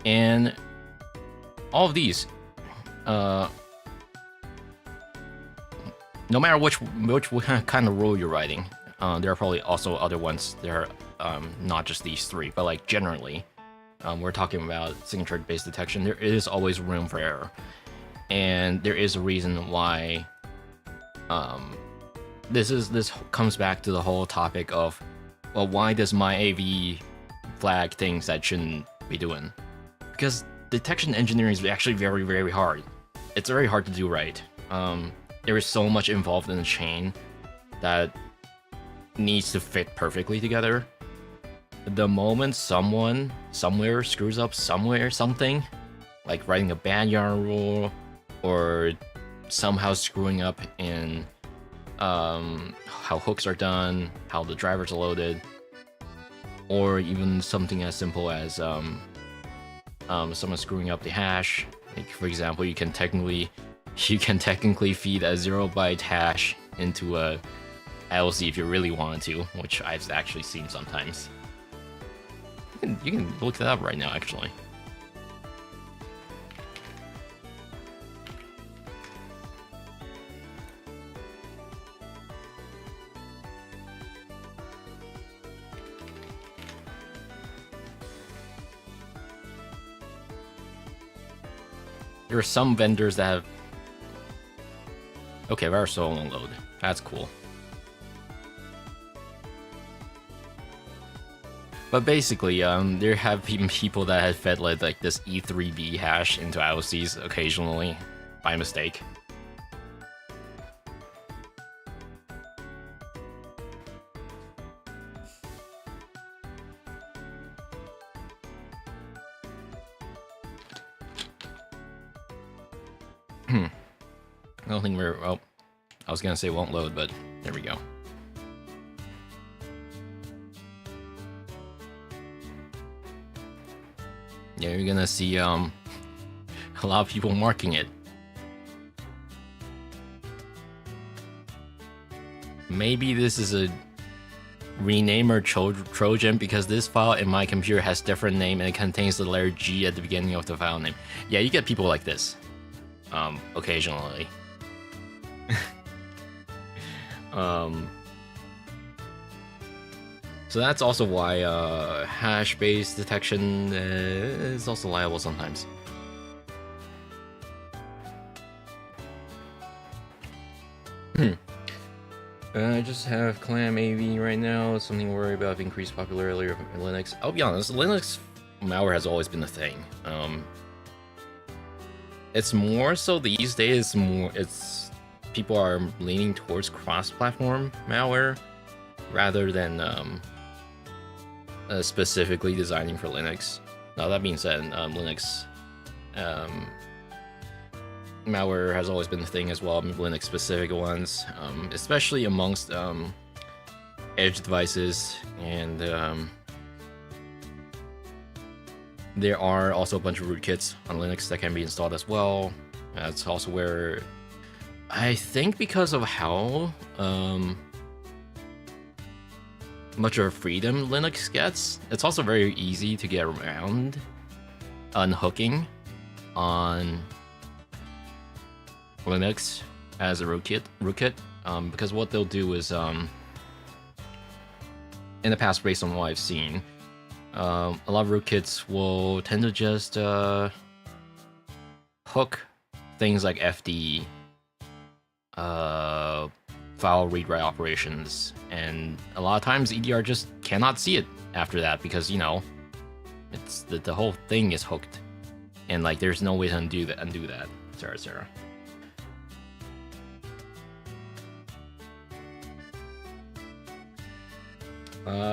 And all of these, no matter which kind of rule you're writing, there are probably also other ones. There are not just these three, but like generally, we're talking about signature-based detection. There is always room for error, and there is a reason why. This comes back to the whole topic of, well, why does my AV flag things that shouldn't be doing? Because detection engineering is actually very, very hard. It's very hard to do right. There is so much involved in the chain that needs to fit perfectly together. The moment someone somewhere screws up something, like writing a bad yarn rule or somehow screwing up in how hooks are done, how the drivers are loaded, or even something as simple as someone screwing up the hash. Like, for example, you can technically feed a 0-byte hash into a ILC if you really wanted to, which I've actually seen sometimes. You can look that up right now, actually. There are some vendors that have... Okay, virus won't load. That's cool. But basically, there have been people that have fed like this E3B hash into IOCs occasionally by mistake. I don't think we're... Oh, I was gonna say won't load, but there we go. Yeah, you're gonna see a lot of people marking it. Maybe this is a renamer Trojan because this file in my computer has different name and it contains the letter G at the beginning of the file name. Yeah, you get people like this occasionally. So that's also why hash-based detection is also liable sometimes. I just have Clam AV right now. Something to worry about increased popularity of Linux. I'll be honest, Linux malware has always been a thing. It's more so these days. It's people are leaning towards cross-platform malware rather than specifically designing for Linux. Now that being said, Linux malware has always been the thing as well, Linux specific ones, especially amongst edge devices, and there are also a bunch of rootkits on Linux that can be installed as well. That's also where I think, because of how much of a freedom Linux gets, it's also very easy to get around unhooking on Linux as a rootkit, because what they'll do is, in the past, based on what I've seen, A lot of rootkits will tend to just hook things like FD, file read-write operations, and a lot of times EDR just cannot see it after that because, you know, it's the whole thing is hooked, and like there's no way to undo that, etc.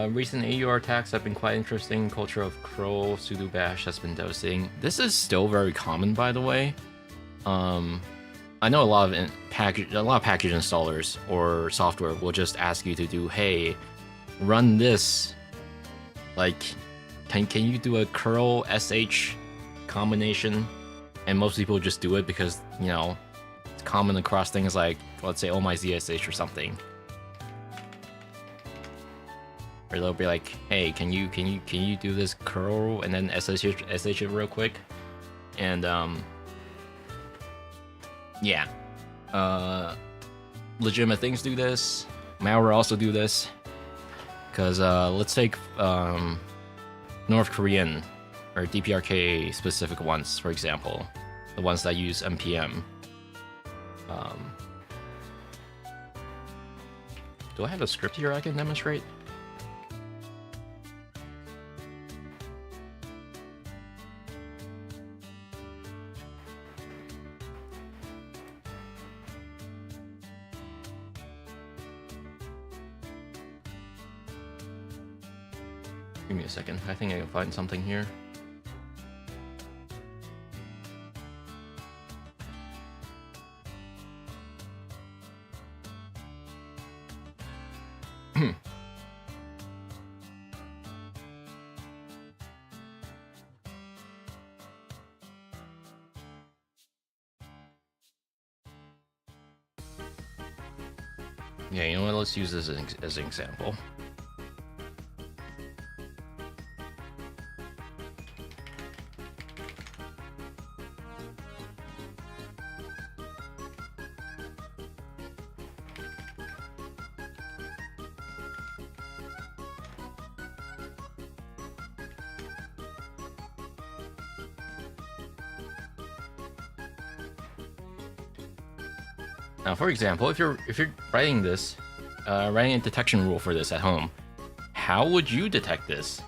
Recent AUR attacks have been quite interesting. Culture of curl sudo bash has been devastating. This is still very common, by the way. I know a lot of package installers or software will just ask you to do, hey, run this. Like, can you do a curl sh combination? And most people just do it because, you know, it's common across things like, let's say, oh my zsh or something. Or they'll be like, hey, can you do this curl and then sh it real quick? And yeah, legitimate things do this. Malware also do this. Because let's take North Korean or DPRK specific ones, for example, the ones that use npm. Do I have a script here I can demonstrate? Give me a second. I think I can find something here. Yeah, you know what? Let's use this as an example. Now, for example, if you're writing this, writing a detection rule for this at home, how would you detect this?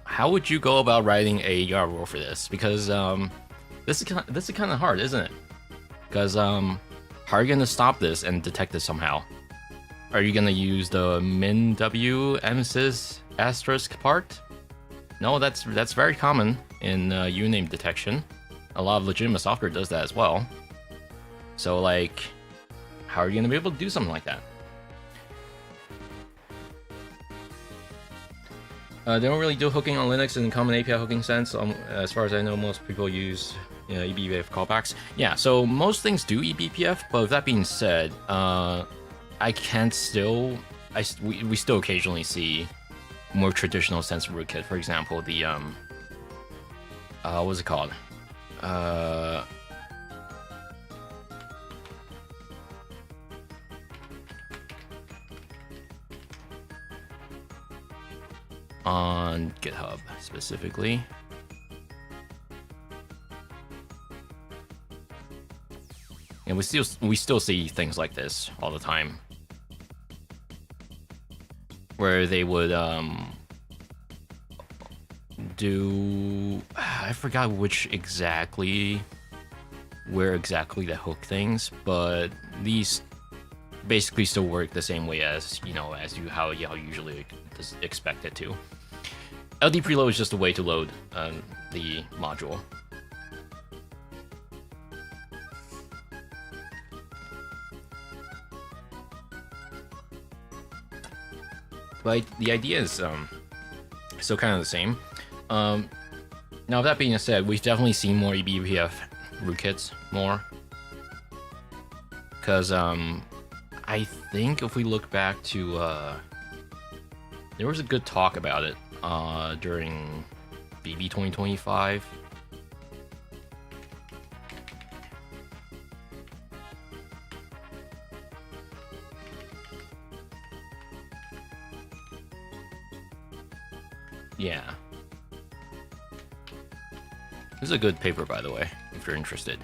How would you go about writing a rule for this? Because this is kind of hard, isn't it? Because how are you gonna stop this and detect this somehow? Are you gonna use the min w msys asterisk part? No, that's very common in uname detection. A lot of legitimate software does that as well. So, like, how are you gonna be able to do something like that? They don't really do hooking on Linux in the common API hooking sense. As far as I know, most people use eBPF callbacks. Yeah, so most things do eBPF, but with that being said, we still occasionally see more traditional sense of rootkit. For example, the what's it called? On GitHub specifically. And we still see things like this all the time, where they would do, I forgot where exactly they hook things, but these basically still work the same way as how you usually expect it to. LD preload is just a way to load the module. But the idea is still kind of the same. Now, that being said, we've definitely seen more eBPF rootkits more. Because I think if we look back to... there was a good talk about it during BB 2025. Yeah. This is a good paper, by the way, if you're interested.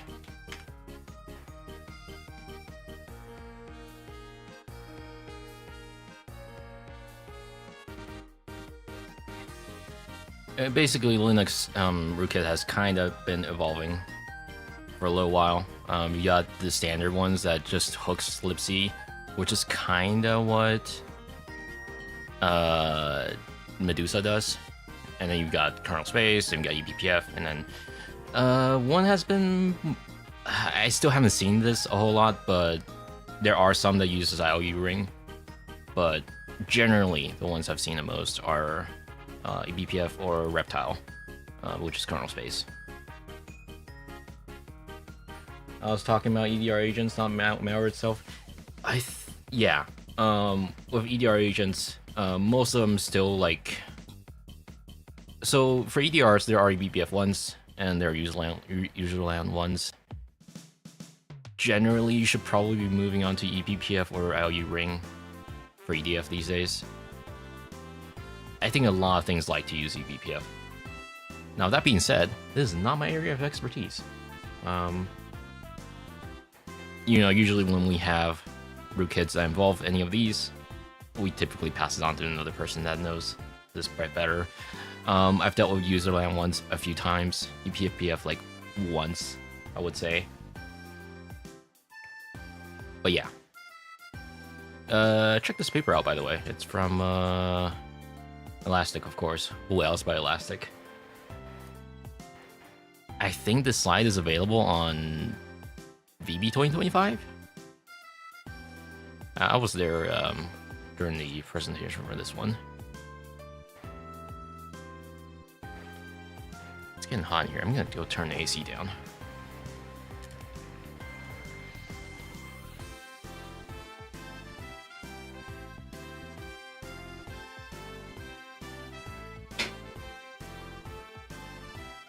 Basically, Linux rootkit has kind of been evolving for a little while. You got the standard ones that just hooks libc, which is kind of what Medusa does. And then you've got kernel space, and you've got eBPF, and then one has been... I still haven't seen this a whole lot, but there are some that uses IOU ring. But generally, the ones I've seen the most are eBPF or Reptile, which is kernel space. I was talking about EDR agents, not malware itself. Yeah. With EDR agents, most of them still like... So for EDRs, there are eBPF ones and there are userland ones. Generally, you should probably be moving on to eBPF or IOU ring for EDF these days. I think a lot of things like to use eBPF. Now, that being said, this is not my area of expertise. You know, usually when we have rootkits that involve any of these, we typically pass it on to another person that knows this better. I've dealt with userland ones a few times, eBPF like once, I would say. But yeah. Check this paper out, by the way. It's from Elastic, of course. Who else but Elastic? I think this slide is available on VB 2025. I was there during the presentation for this one. It's getting hot in here. I'm gonna go turn the AC down.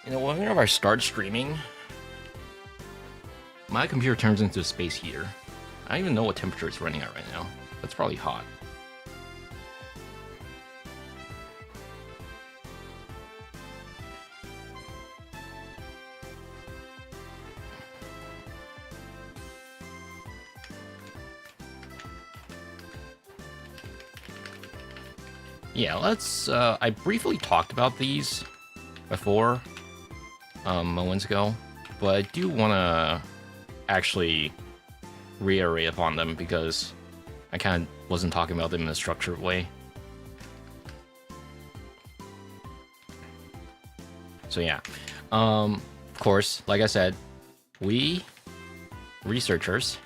You know, whenever I start streaming, my computer turns into a space heater. I don't even know what temperature it's running at right now. That's probably hot. Yeah, let's... I briefly talked about these before, moments ago, but I do want to actually reiterate upon them because I kind of wasn't talking about them in a structured way. So yeah, of course, like I said, we researchers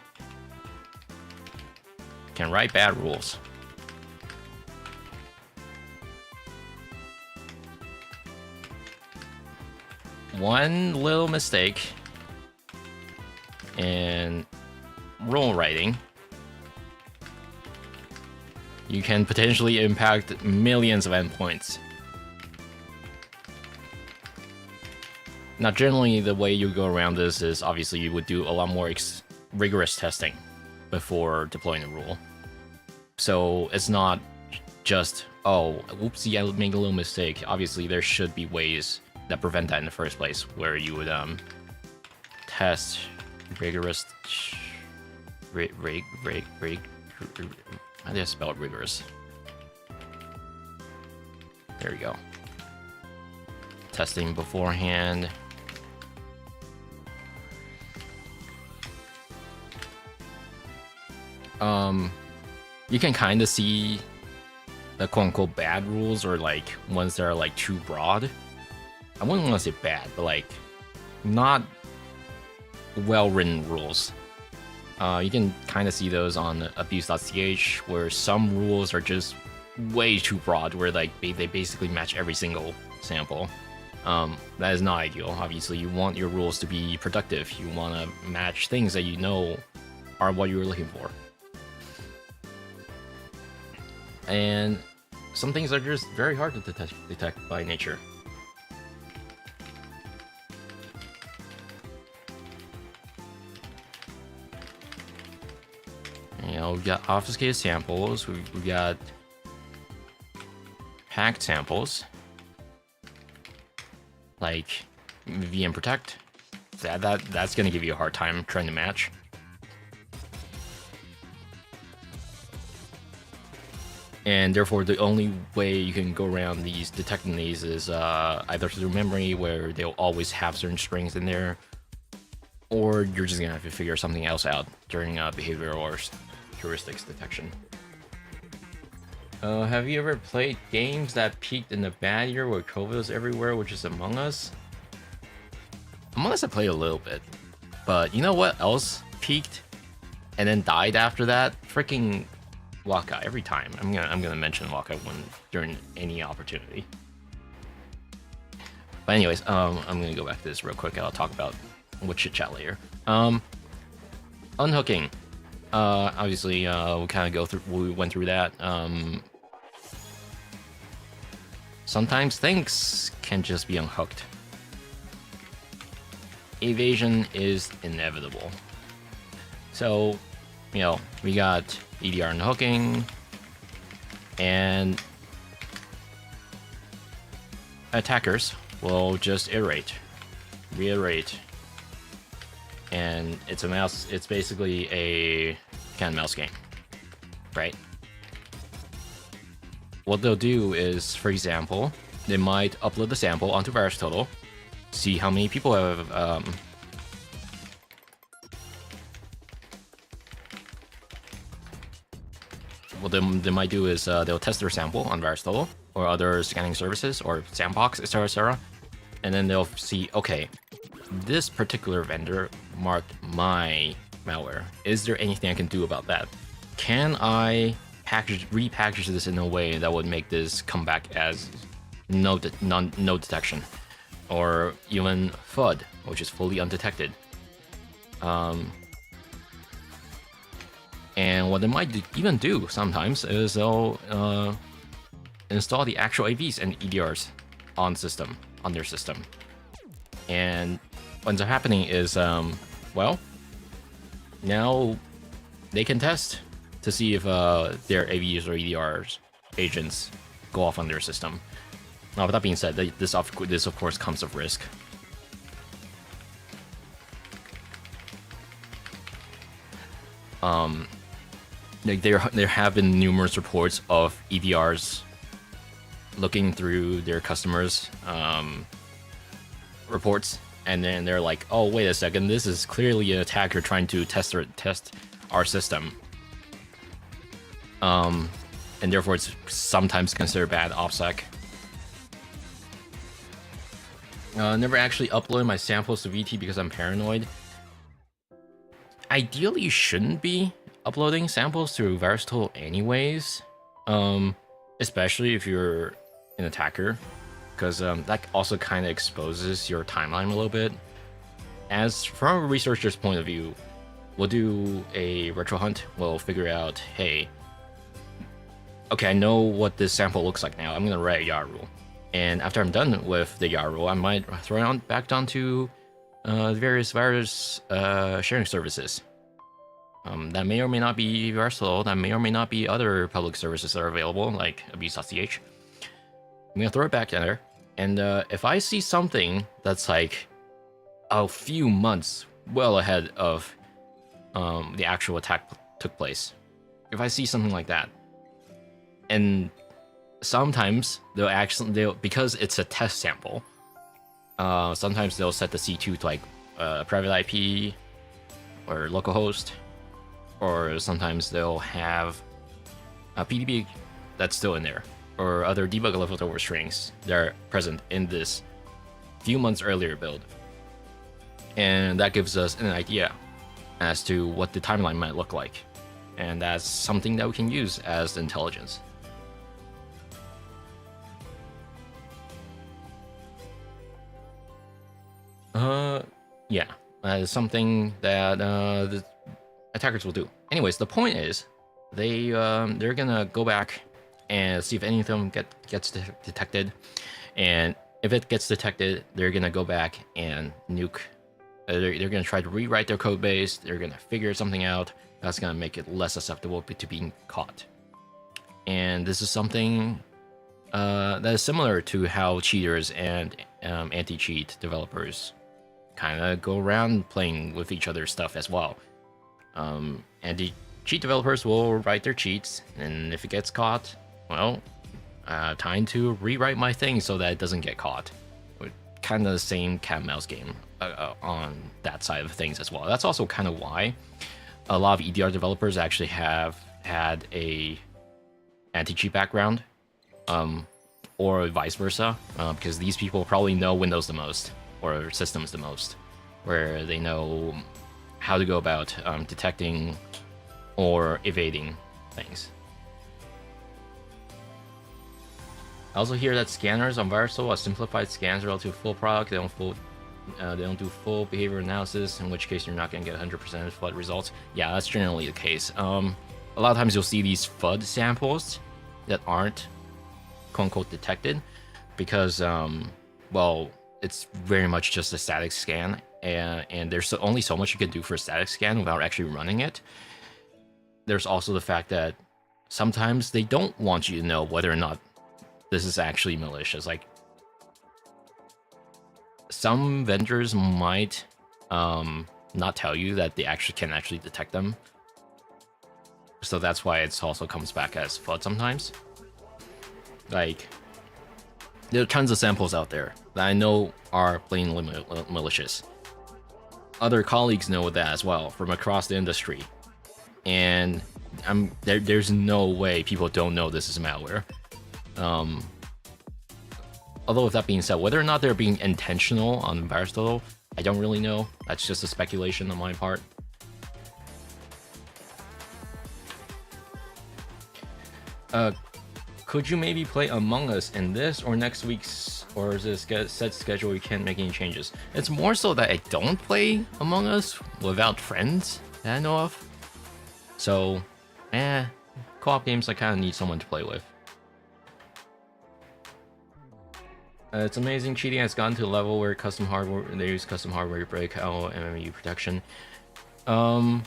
can write bad rules. One little mistake in rule writing, you can potentially impact millions of endpoints. Now, generally, the way you go around this is obviously you would do a lot more rigorous testing before deploying the rule. So it's not just, oh, whoopsie, I made a little mistake. Obviously, there should be ways that prevent that in the first place, where you would test rigorous. How do I spell rigorous? There we go. Testing beforehand. You can kind of see the quote-unquote bad rules, or like ones that are like too broad. I wouldn't want to say bad, but like not well-written rules. You can kind of see those on abuse.ch, where some rules are just way too broad, where like they basically match every single sample. That is not ideal. Obviously, you want your rules to be productive. You want to match things that you know are what you were looking for. And some things are just very hard to detect by nature. You know, we got obfuscated samples, we got hacked samples, like VM Protect, that's gonna give you a hard time trying to match. And therefore, the only way you can go around detecting these is either through memory, where they'll always have certain strings in there, or you're just gonna have to figure something else out during behavioral or heuristics detection. Have you ever played games that peaked in the bad year where COVID was everywhere, which is Among Us? Among Us I played a little bit, but you know what else peaked and then died after that? Freaking Waka. Every time I'm gonna mention Waka during any opportunity. But anyways, I'm gonna go back to this real quick. I'll talk about what chit chat later. Unhooking. Obviously, we went through that. Sometimes things can just be unhooked. Evasion is inevitable. So, you know, we got EDR unhooking, and attackers will just reiterate, and it's basically a cat and mouse game, right? What they'll do is, for example, they might upload the sample onto VirusTotal, see how many people have what they might do is they'll test their sample on VirusTotal or other scanning services or Sandbox, etc. And then they'll see, okay, this particular vendor marked my malware. Is there anything I can do about that? Can I repackage this in a way that would make this come back as no detection, or even FUD, which is fully undetected? And what they might even do sometimes is they'll install the actual AVs and EDRs on their system. And what ends up happening is, well, now they can test to see if their AVs or EDRs agents go off on their system. Now, with that being said, this of course comes with risk. There have been numerous reports of EDRs looking through their customers' reports, and then they're like, "Oh, wait a second! This is clearly an attacker trying to test our system." And therefore, it's sometimes considered bad OPSEC. Never actually uploaded my samples to VT because I'm paranoid. Ideally, you shouldn't be uploading samples to VirusTotal anyways, especially if you're an attacker, because that also kind of exposes your timeline a little bit. As from a researcher's point of view, we'll do a retro hunt. We'll figure out, hey, okay, I know what this sample looks like now. I'm gonna write a YAR rule, and after I'm done with the YAR rule, I might throw it back down to various virus sharing services. That may or may not be VirusTotal, that may or may not be other public services that are available, like abuse.ch. I'm gonna throw it back in there, and if I see something that's like a few months well ahead of the actual attack took place, if I see something like that, and sometimes they'll because it's a test sample, sometimes they'll set the C2 to like private IP or localhost, or sometimes they'll have a PDB that's still in there, or other debug level strings that are present in this few months earlier build. And that gives us an idea as to what the timeline might look like. And that's something that we can use as intelligence. Yeah, that is something that the attackers will do. Anyways, the point is, they're gonna go back and see if any of them gets detected, and if it gets detected, they're gonna go back and nuke. They're gonna try to rewrite their code base. They're gonna figure something out that's gonna make it less susceptible to being caught. And this is something That is similar to how cheaters and anti-cheat developers kind of go around playing with each other's stuff as well. Anti-cheat developers will write their cheats, and if it gets caught, well, time to rewrite my thing so that it doesn't get caught. Kind of the same cat and mouse game on that side of things as well. That's also kind of why a lot of EDR developers actually have had a anti-cheat background, or vice versa, because these people probably know Windows the most, or systems the most, where they know how to go about detecting or evading things. I also hear that scanners on Versal are simplified scans relative to full product. They don't do full behavior analysis, in which case you're not going to get 100% FUD results. Yeah, that's generally the case. A lot of times you'll see these FUD samples that aren't quote-unquote detected because, well, it's very much just a static scan, and there's only so much you can do for a static scan without actually running it. There's also the fact that sometimes they don't want you to know whether or not this is actually malicious. Like, some vendors might not tell you that they can actually detect them. So that's why it also comes back as FUD sometimes. Like, there are tons of samples out there that I know are blatantly malicious. Other colleagues know that as well from across the industry. And there's no way people don't know this is malware. Although with that being said, whether or not they're being intentional on virus level, I don't really know. That's just a speculation on my part. Could you maybe play Among Us in this or next week's, or is this set schedule you can't make any changes? It's more so that I don't play Among Us without friends that I know of. So, co-op games I kind of need someone to play with. It's amazing cheating has gotten to a level where they use custom hardware to break out MMU protection. With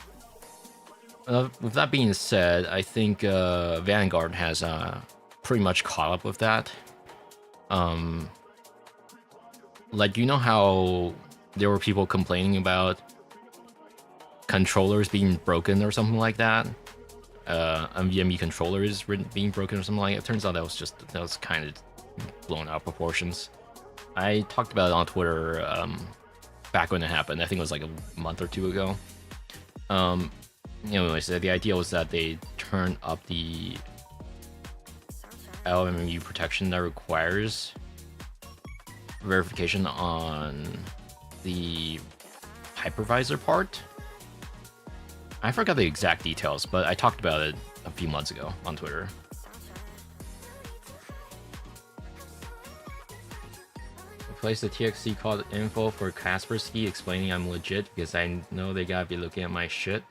that being said, I think Vanguard has pretty much caught up with that. Like, you know how there were people complaining about controllers being broken or something like that? NVMe controllers being broken or something like that? It turns out that was kind of blown out of proportions. I talked about it on Twitter back when it happened. I think it was like a month or two ago. Anyways, the idea was that they turned up the LMU protection that requires verification on the hypervisor part. I forgot the exact details, but I talked about it a few months ago on Twitter. Replace the TXT called info for Kaspersky explaining I'm legit because I know they gotta be looking at my shit.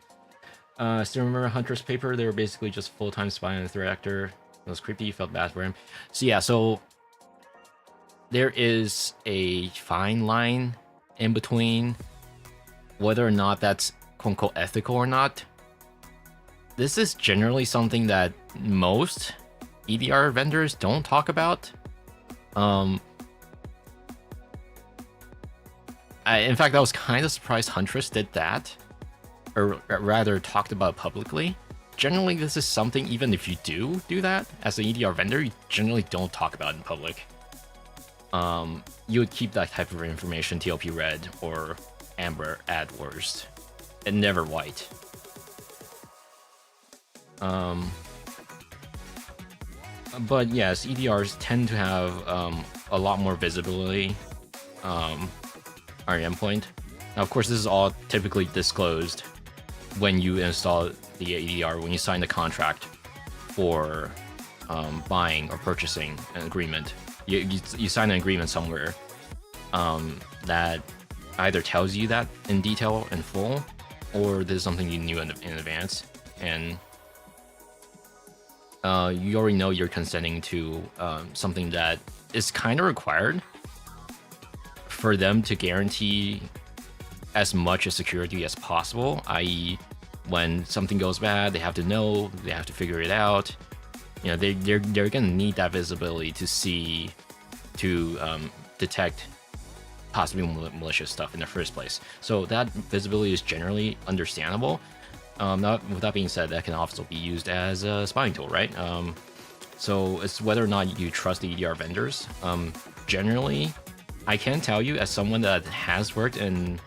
Still remember Hunter's paper? They were basically just full-time spy on the threat actor. It was creepy, felt bad for him. So yeah, so there is a fine line in between whether or not that's quote-unquote ethical or not. This is generally something that most EDR vendors don't talk about. In fact, I was kind of surprised Huntress did that, or rather talked about publicly. Generally, this is something, even if you do that as an EDR vendor, you generally don't talk about in public. You would keep that type of information TLP red or amber at worst, and never white. But yes, EDRs tend to have a lot more visibility on your endpoint. Now, of course, this is all typically disclosed when you install the EDR, when you sign the contract for buying or purchasing an agreement. You sign an agreement somewhere that either tells you that in detail in full, or this is something you knew in advance, and you already know you're consenting to something that is kind of required for them to guarantee as much as security as possible, i.e. when something goes bad, they have to know, they have to figure it out. You know, they're gonna need that visibility to see, to detect possibly malicious stuff in the first place. So that visibility is generally understandable. Not, with that being said, that can also be used as a spying tool, right? So it's whether or not you trust the EDR vendors. Generally, I can tell you, as someone that has worked in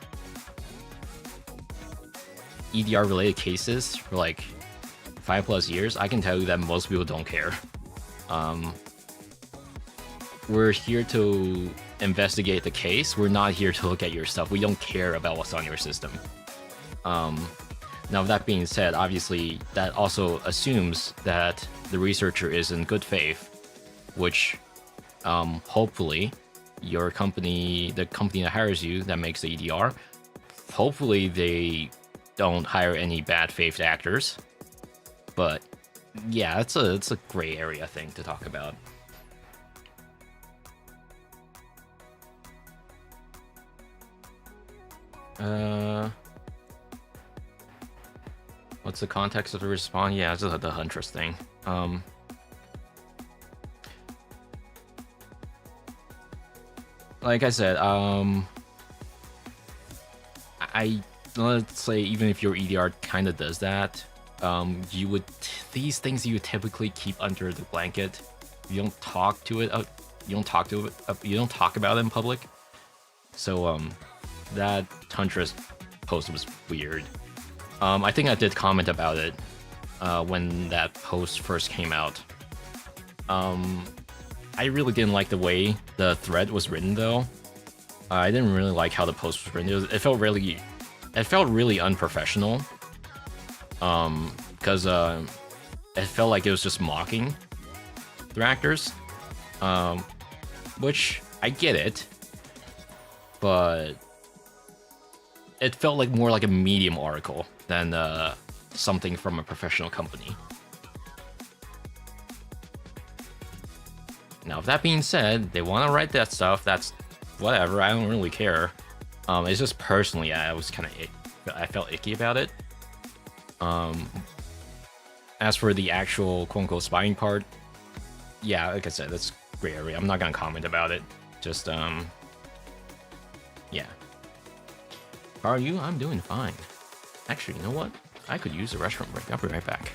EDR related cases for like 5+ years, I can tell you that most people don't care. We're here to investigate the case. We're not here to look at your stuff. We don't care about what's on your system. Now, with that being said, obviously, that also assumes that the researcher is in good faith, which hopefully your company, the company that hires you, that makes the EDR, hopefully they don't hire any bad faith actors. But yeah, it's a gray area thing to talk about. What's the context of the response? Yeah, it's the Huntress thing. Like I said, let's say even if your EDR kind of does that, you would these things you would typically keep under the blanket. You don't talk to it. You don't talk to it. You don't talk about it in public. So that Huntress post was weird. I think I did comment about it when that post first came out. I really didn't like the way the thread was written, though. I didn't really like how the post was written. It felt really unprofessional. Because it felt like it was just mocking threat actors. Which I get it, but it felt like more like a Medium article than something from a professional company. Now, with that being said, they want to write that stuff. That's whatever. I don't really care. It's just personally, I felt icky about it. As for the actual quote-unquote spying part, yeah, like I said, that's gray area. I'm not gonna comment about it. Just yeah. How are you? I'm doing fine. Actually, you know what? I could use a restaurant break. I'll be right back.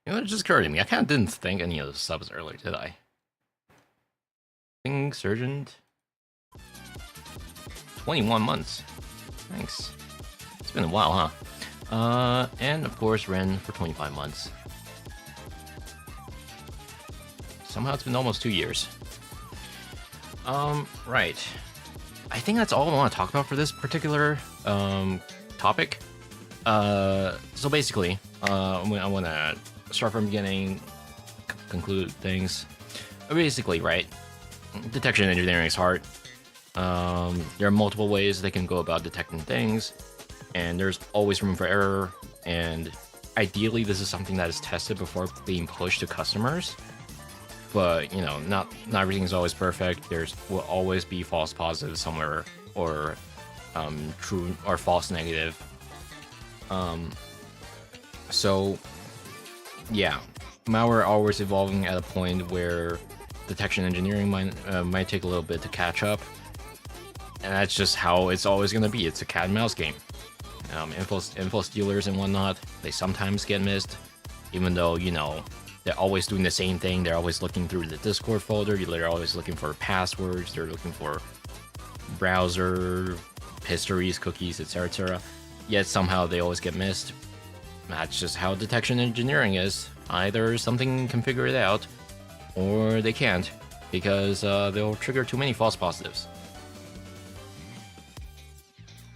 You know, it just occurred to me. I kind of didn't thank any of the subs earlier, did I? King Sergeant. 21 months. Thanks. It's been a while, huh? And of course, Ren for 25 months. Somehow it's been almost 2 years. Right. I think that's all I want to talk about for this particular topic. So basically, I want to start from the beginning, conclude things. Basically, right, detection engineering is hard. There are multiple ways they can go about detecting things, and there's always room for error, and ideally this is something that is tested before being pushed to customers. But, you know, not everything is always perfect. Will always be false positives somewhere, or true or false negative. So yeah, malware always evolving at a point where detection engineering might take a little bit to catch up, and that's just how it's always going to be. It's a cat and mouse game. Info stealers and whatnot, they sometimes get missed, even though, you know, they're always doing the same thing. They're always looking through the Discord folder. They're always looking for passwords. They're looking for browser histories, cookies, etc., etc. Yet somehow they always get missed. That's just how detection engineering is. Either something can figure it out, or they can't, because they'll trigger too many false positives.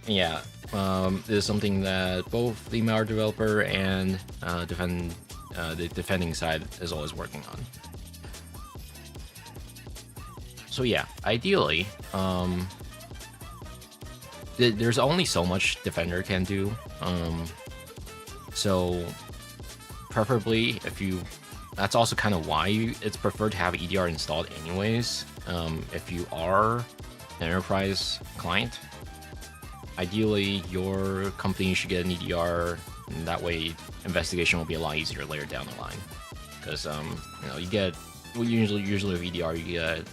Yeah, this is something that both the malware developer and the defending side is always working on. So yeah, ideally, there's only so much defender can do. So preferably, that's also kind of why it's preferred to have EDR installed anyways. If you are an enterprise client, ideally your company should get an EDR, and that way investigation will be a lot easier later down the line. Because you know, you get usually with EDR you get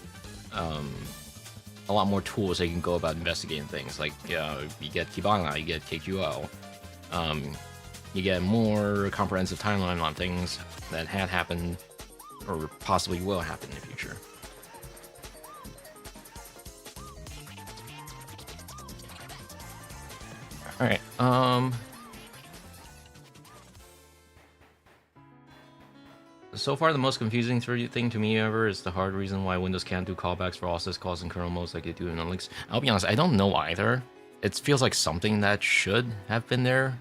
a lot more tools that you can go about investigating things. Like you get Kibana, you get KQL. You get more comprehensive timeline on things that had happened or possibly will happen in the future. Alright, so far the most confusing thing to me ever is the hard reason why Windows can't do callbacks for all syscalls and kernel modes like they do in Linux. I'll be honest, I don't know either. It feels like something that should have been there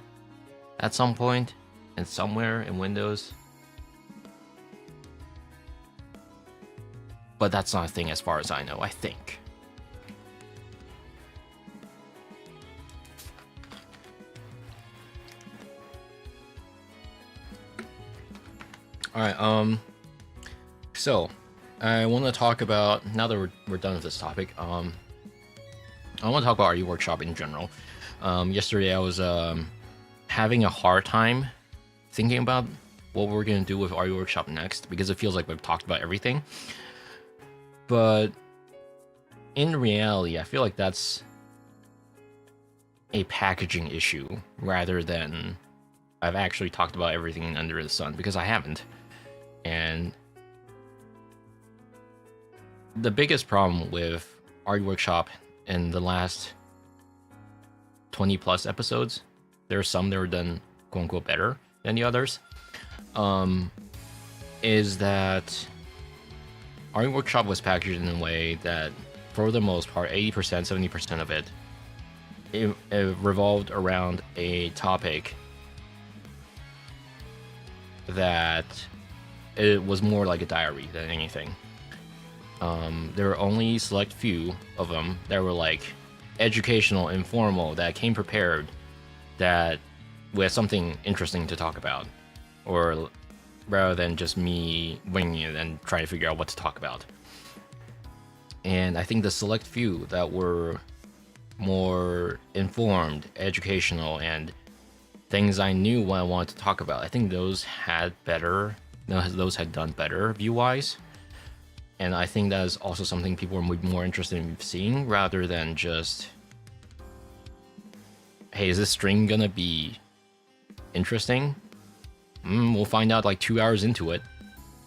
at some point and somewhere in Windows. But that's not a thing as far as I know, I think. Alright, so I want to talk about, now that we're done with this topic, I want to talk about REWorkshop in general. Yesterday I was having a hard time thinking about what we're going to do with REWorkshop next, because it feels like we've talked about everything. But in reality, I feel like that's a packaging issue rather than I've actually talked about everything under the sun, because I haven't. And the biggest problem with REWorkshop in the last 20 plus episodes, there are some that were done quote unquote better than the others, is that REWorkshop was packaged in a way that for the most part 80%, 70% of it revolved around a topic that it was more like a diary than anything. There were only select few of them that were like educational, informal, that came prepared, that with something interesting to talk about, or rather than just me winging it and trying to figure out what to talk about. And I think the select few that were more informed, educational, and things I knew what I wanted to talk about, I think those had done better view-wise. And I think that is also something people are more interested in seeing, rather than just, hey, is this string gonna be interesting? We'll find out like 2 hours into it,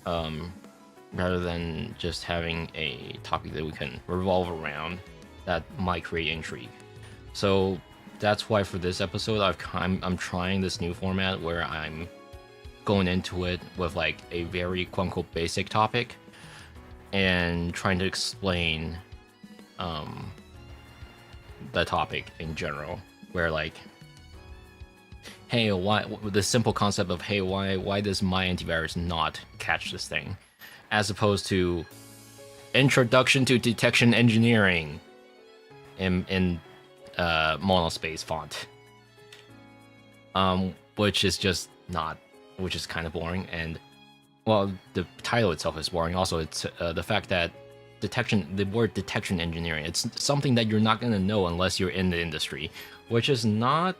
rather than just having a topic that we can revolve around that might create intrigue. So that's why for this episode, I'm trying this new format where I'm going into it with like a very quote-unquote basic topic and trying to explain the topic in general, where like, hey, why the simple concept of, hey, why does my antivirus not catch this thing, as opposed to introduction to detection engineering in monospace font, which is just not, which is kind of boring. And well, the title itself is boring. Also, it's the fact that the word detection engineering, it's something that you're not going to know unless you're in the industry, which is not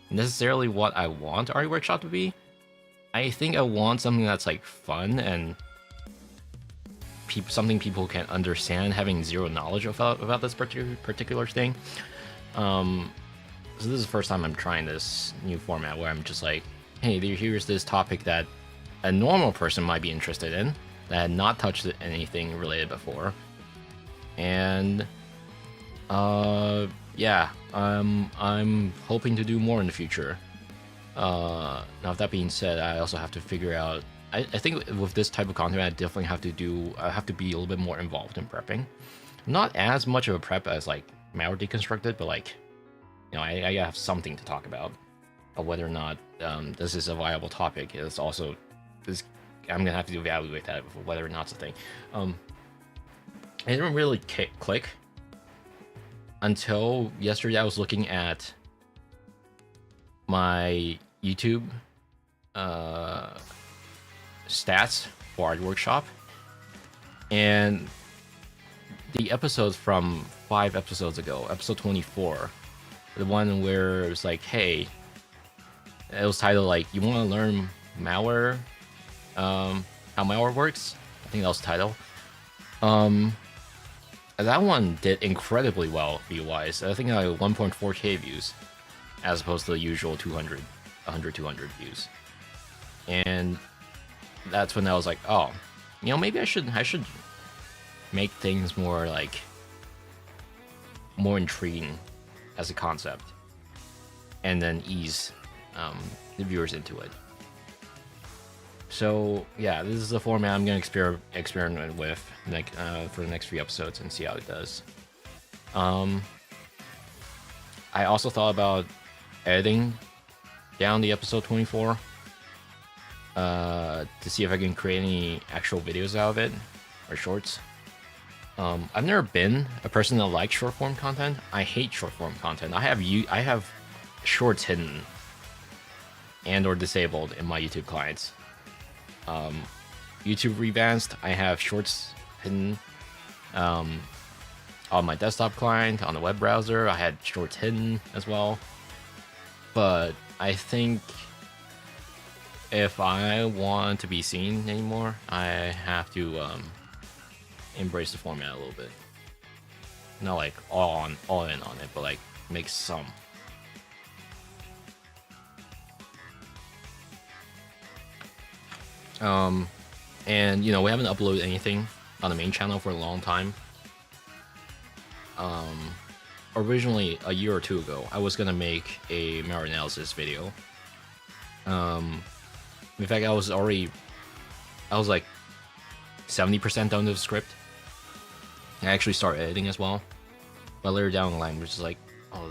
necessarily what I want REWorkshop to be. I think I want something that's like fun and something people can understand, having zero knowledge about this particular thing. So this is the first time I'm trying this new format where I'm just like, hey, here's this topic that a normal person might be interested in, that had not touched anything related before. And yeah, I'm hoping to do more in the future. Now, with that being said, I also have to figure out, I think with this type of content, I definitely have to be a little bit more involved in prepping. Not as much of a prep as like malware deconstructed, but like, you know, I have something to talk about. Whether or not this is a viable topic is also I'm gonna have to evaluate that, whether or not it's a thing. It didn't really click until yesterday. I was looking at my YouTube stats for REWorkshop, and the episodes from 5 episodes ago, episode 24, the one where it was like, hey, it was titled like, you want to learn malware, how malware works? I think that was the title. That one did incredibly well view-wise. I think I had 1.4k views, as opposed to the usual 200 views. And that's when I was like, oh, you know, maybe I should make things more intriguing as a concept, and then ease the viewers into it. So yeah, this is the format I'm gonna experiment with for the next few episodes and see how it does. I also thought about editing down the episode 24 to see if I can create any actual videos out of it, or shorts. I've never been a person that likes short form content. I hate short form content. I have shorts hidden and or disabled in my YouTube clients. YouTube Revanced, I have shorts hidden on my desktop client, on the web browser. I had shorts hidden as well. But I think if I want to be seen anymore, I have to embrace the format a little bit. Not like all in on it, but like make some. And you know, we haven't uploaded anything on the main channel for a long time. Originally a year or two ago, I was gonna make a malware analysis video. In fact, I was like 70% done with the script. I actually started editing as well, but later down the line, which is like, oh,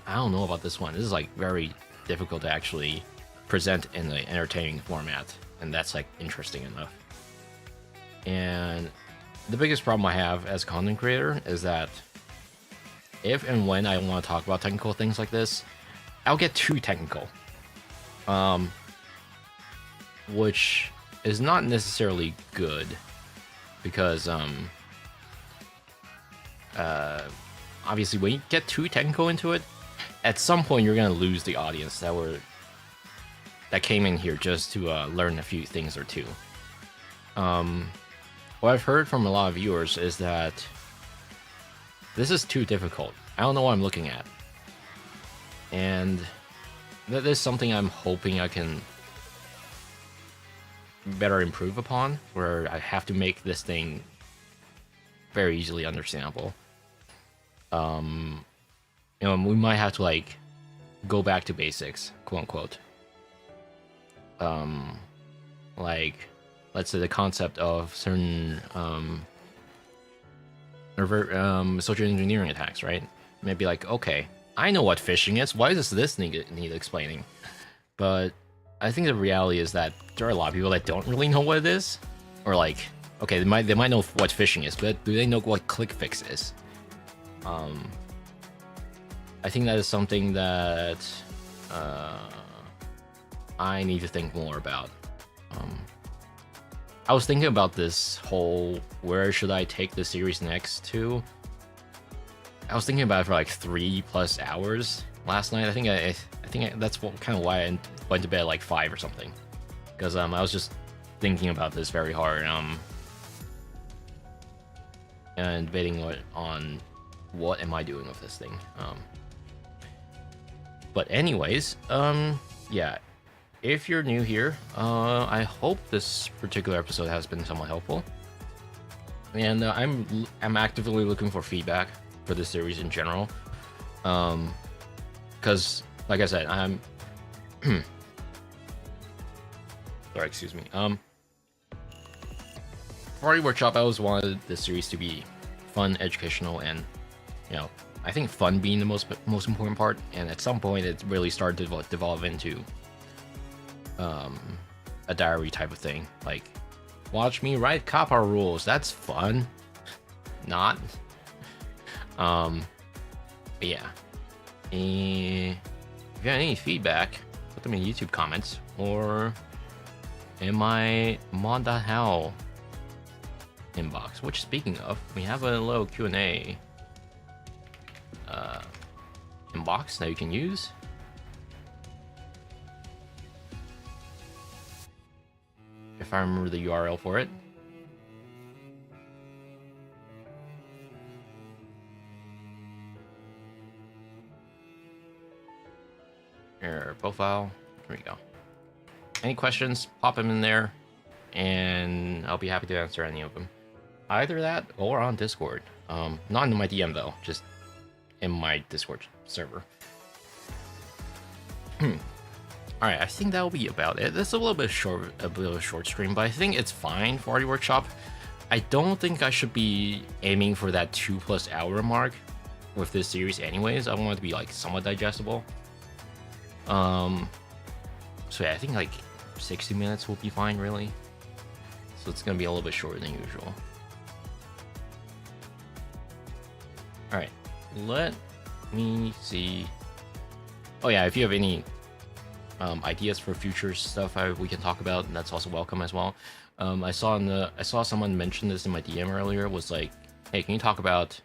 I don't know about this one. This is like very difficult to actually present in an entertaining format, and that's like interesting enough. And the biggest problem I have as a content creator is that if and when I want to talk about technical things like this, I'll get too technical, which is not necessarily good, because obviously when you get too technical into it, at some point you're gonna lose the audience that came in here just to learn a few things or two. What I've heard from a lot of viewers is that this is too difficult. I don't know what I'm looking at, and that is something I'm hoping I can better improve upon, where I have to make this thing very easily understandable. We might have to like go back to basics, quote unquote. Like, let's say the concept of certain social engineering attacks, right? Maybe like, okay, I know what phishing is. Why does this need explaining? But I think the reality is that there are a lot of people that don't really know what it is, or like, okay, they might know what phishing is, but do they know what click fix is? I think that is something that I need to think more about. I was thinking about this whole where should I take the series next to. I was thinking about it for like 3+ hours last night. I think that's kind of why I went to bed at like 5 or something, because I was just thinking about this very hard and debating on what am I doing with this thing. But anyways, yeah, if you're new here, I hope this particular episode has been somewhat helpful, and I'm actively looking for feedback for this series in general, because like I said, I'm sorry, excuse me. For REWorkshop, I always wanted this series to be fun, educational, and I think fun being the most important part. And at some point, it really started to devolve into a diary type of thing. Like, watch me write COPPA rules. That's fun. Not. But yeah. And if you have any feedback, put them in YouTube comments or in my mod.how inbox. Which, speaking of, we have a little Q&A inbox that you can use. If I remember the URL for it. Your profile. Here we go. Any questions, pop them in there, and I'll be happy to answer any of them. Either that or on Discord. Not in my DM though, just in my Discord server. Alright, I think that'll be about it. This is a little bit short, a bit of a short stream, but I think it's fine for REWorkshop. I don't think I should be aiming for that 2+ hour mark with this series anyways. I want it to be like somewhat digestible. So yeah, I think like 60 minutes will be fine, really. So it's gonna be a little bit shorter than usual. Alright, let me see. Oh yeah, if you have any ideas for future stuff we can talk about, that's also welcome as well. I saw someone mention this in my DM earlier. Was like, hey, can you talk about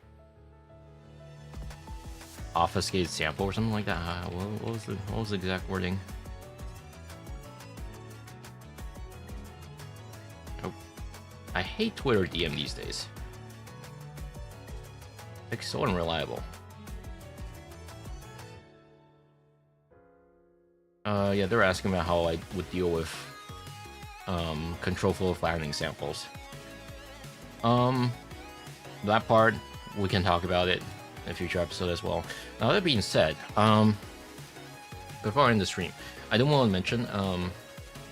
obfuscated sample or something like that? What was the exact wording? Oh, I hate Twitter DM these days. It's so unreliable. Yeah, they're asking about how I would deal with control flow flattening samples. That part, we can talk about it in a future episode as well. Now, that being said, before I end the stream, I do want to mention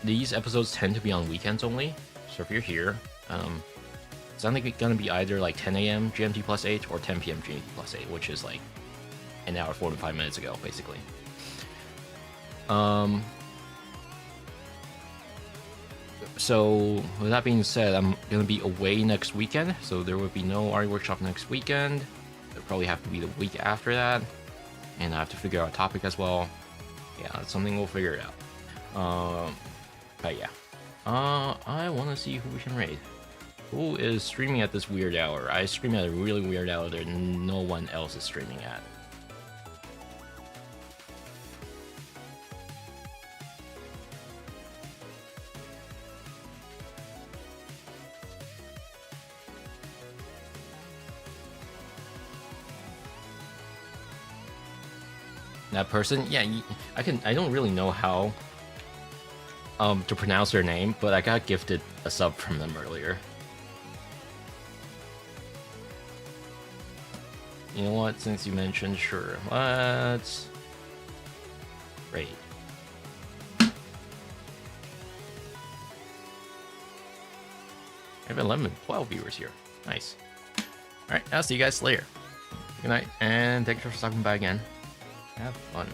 these episodes tend to be on weekends only. So if you're here, it's only gonna be either like 10 a.m. GMT plus 8 or 10 p.m. GMT plus 8, which is like an hour 45 minutes ago, basically. So with that being said, I'm gonna be away next weekend, so there will be no REWorkshop next weekend. It'll probably have to be the week after that, and I have to figure out a topic as well. Yeah, that's something we'll figure it out. But yeah, I want to see who we can raid. Who is streaming at this weird hour? I stream at a really weird hour that no one else is streaming at. That person, yeah, I don't really know how to pronounce their name, but I got gifted a sub from them earlier. You know what? Since you mentioned, sure, let's raid. I have 11, 12 viewers here. Nice. All right, I'll see you guys later. Good night, and thanks for stopping by again. Have fun.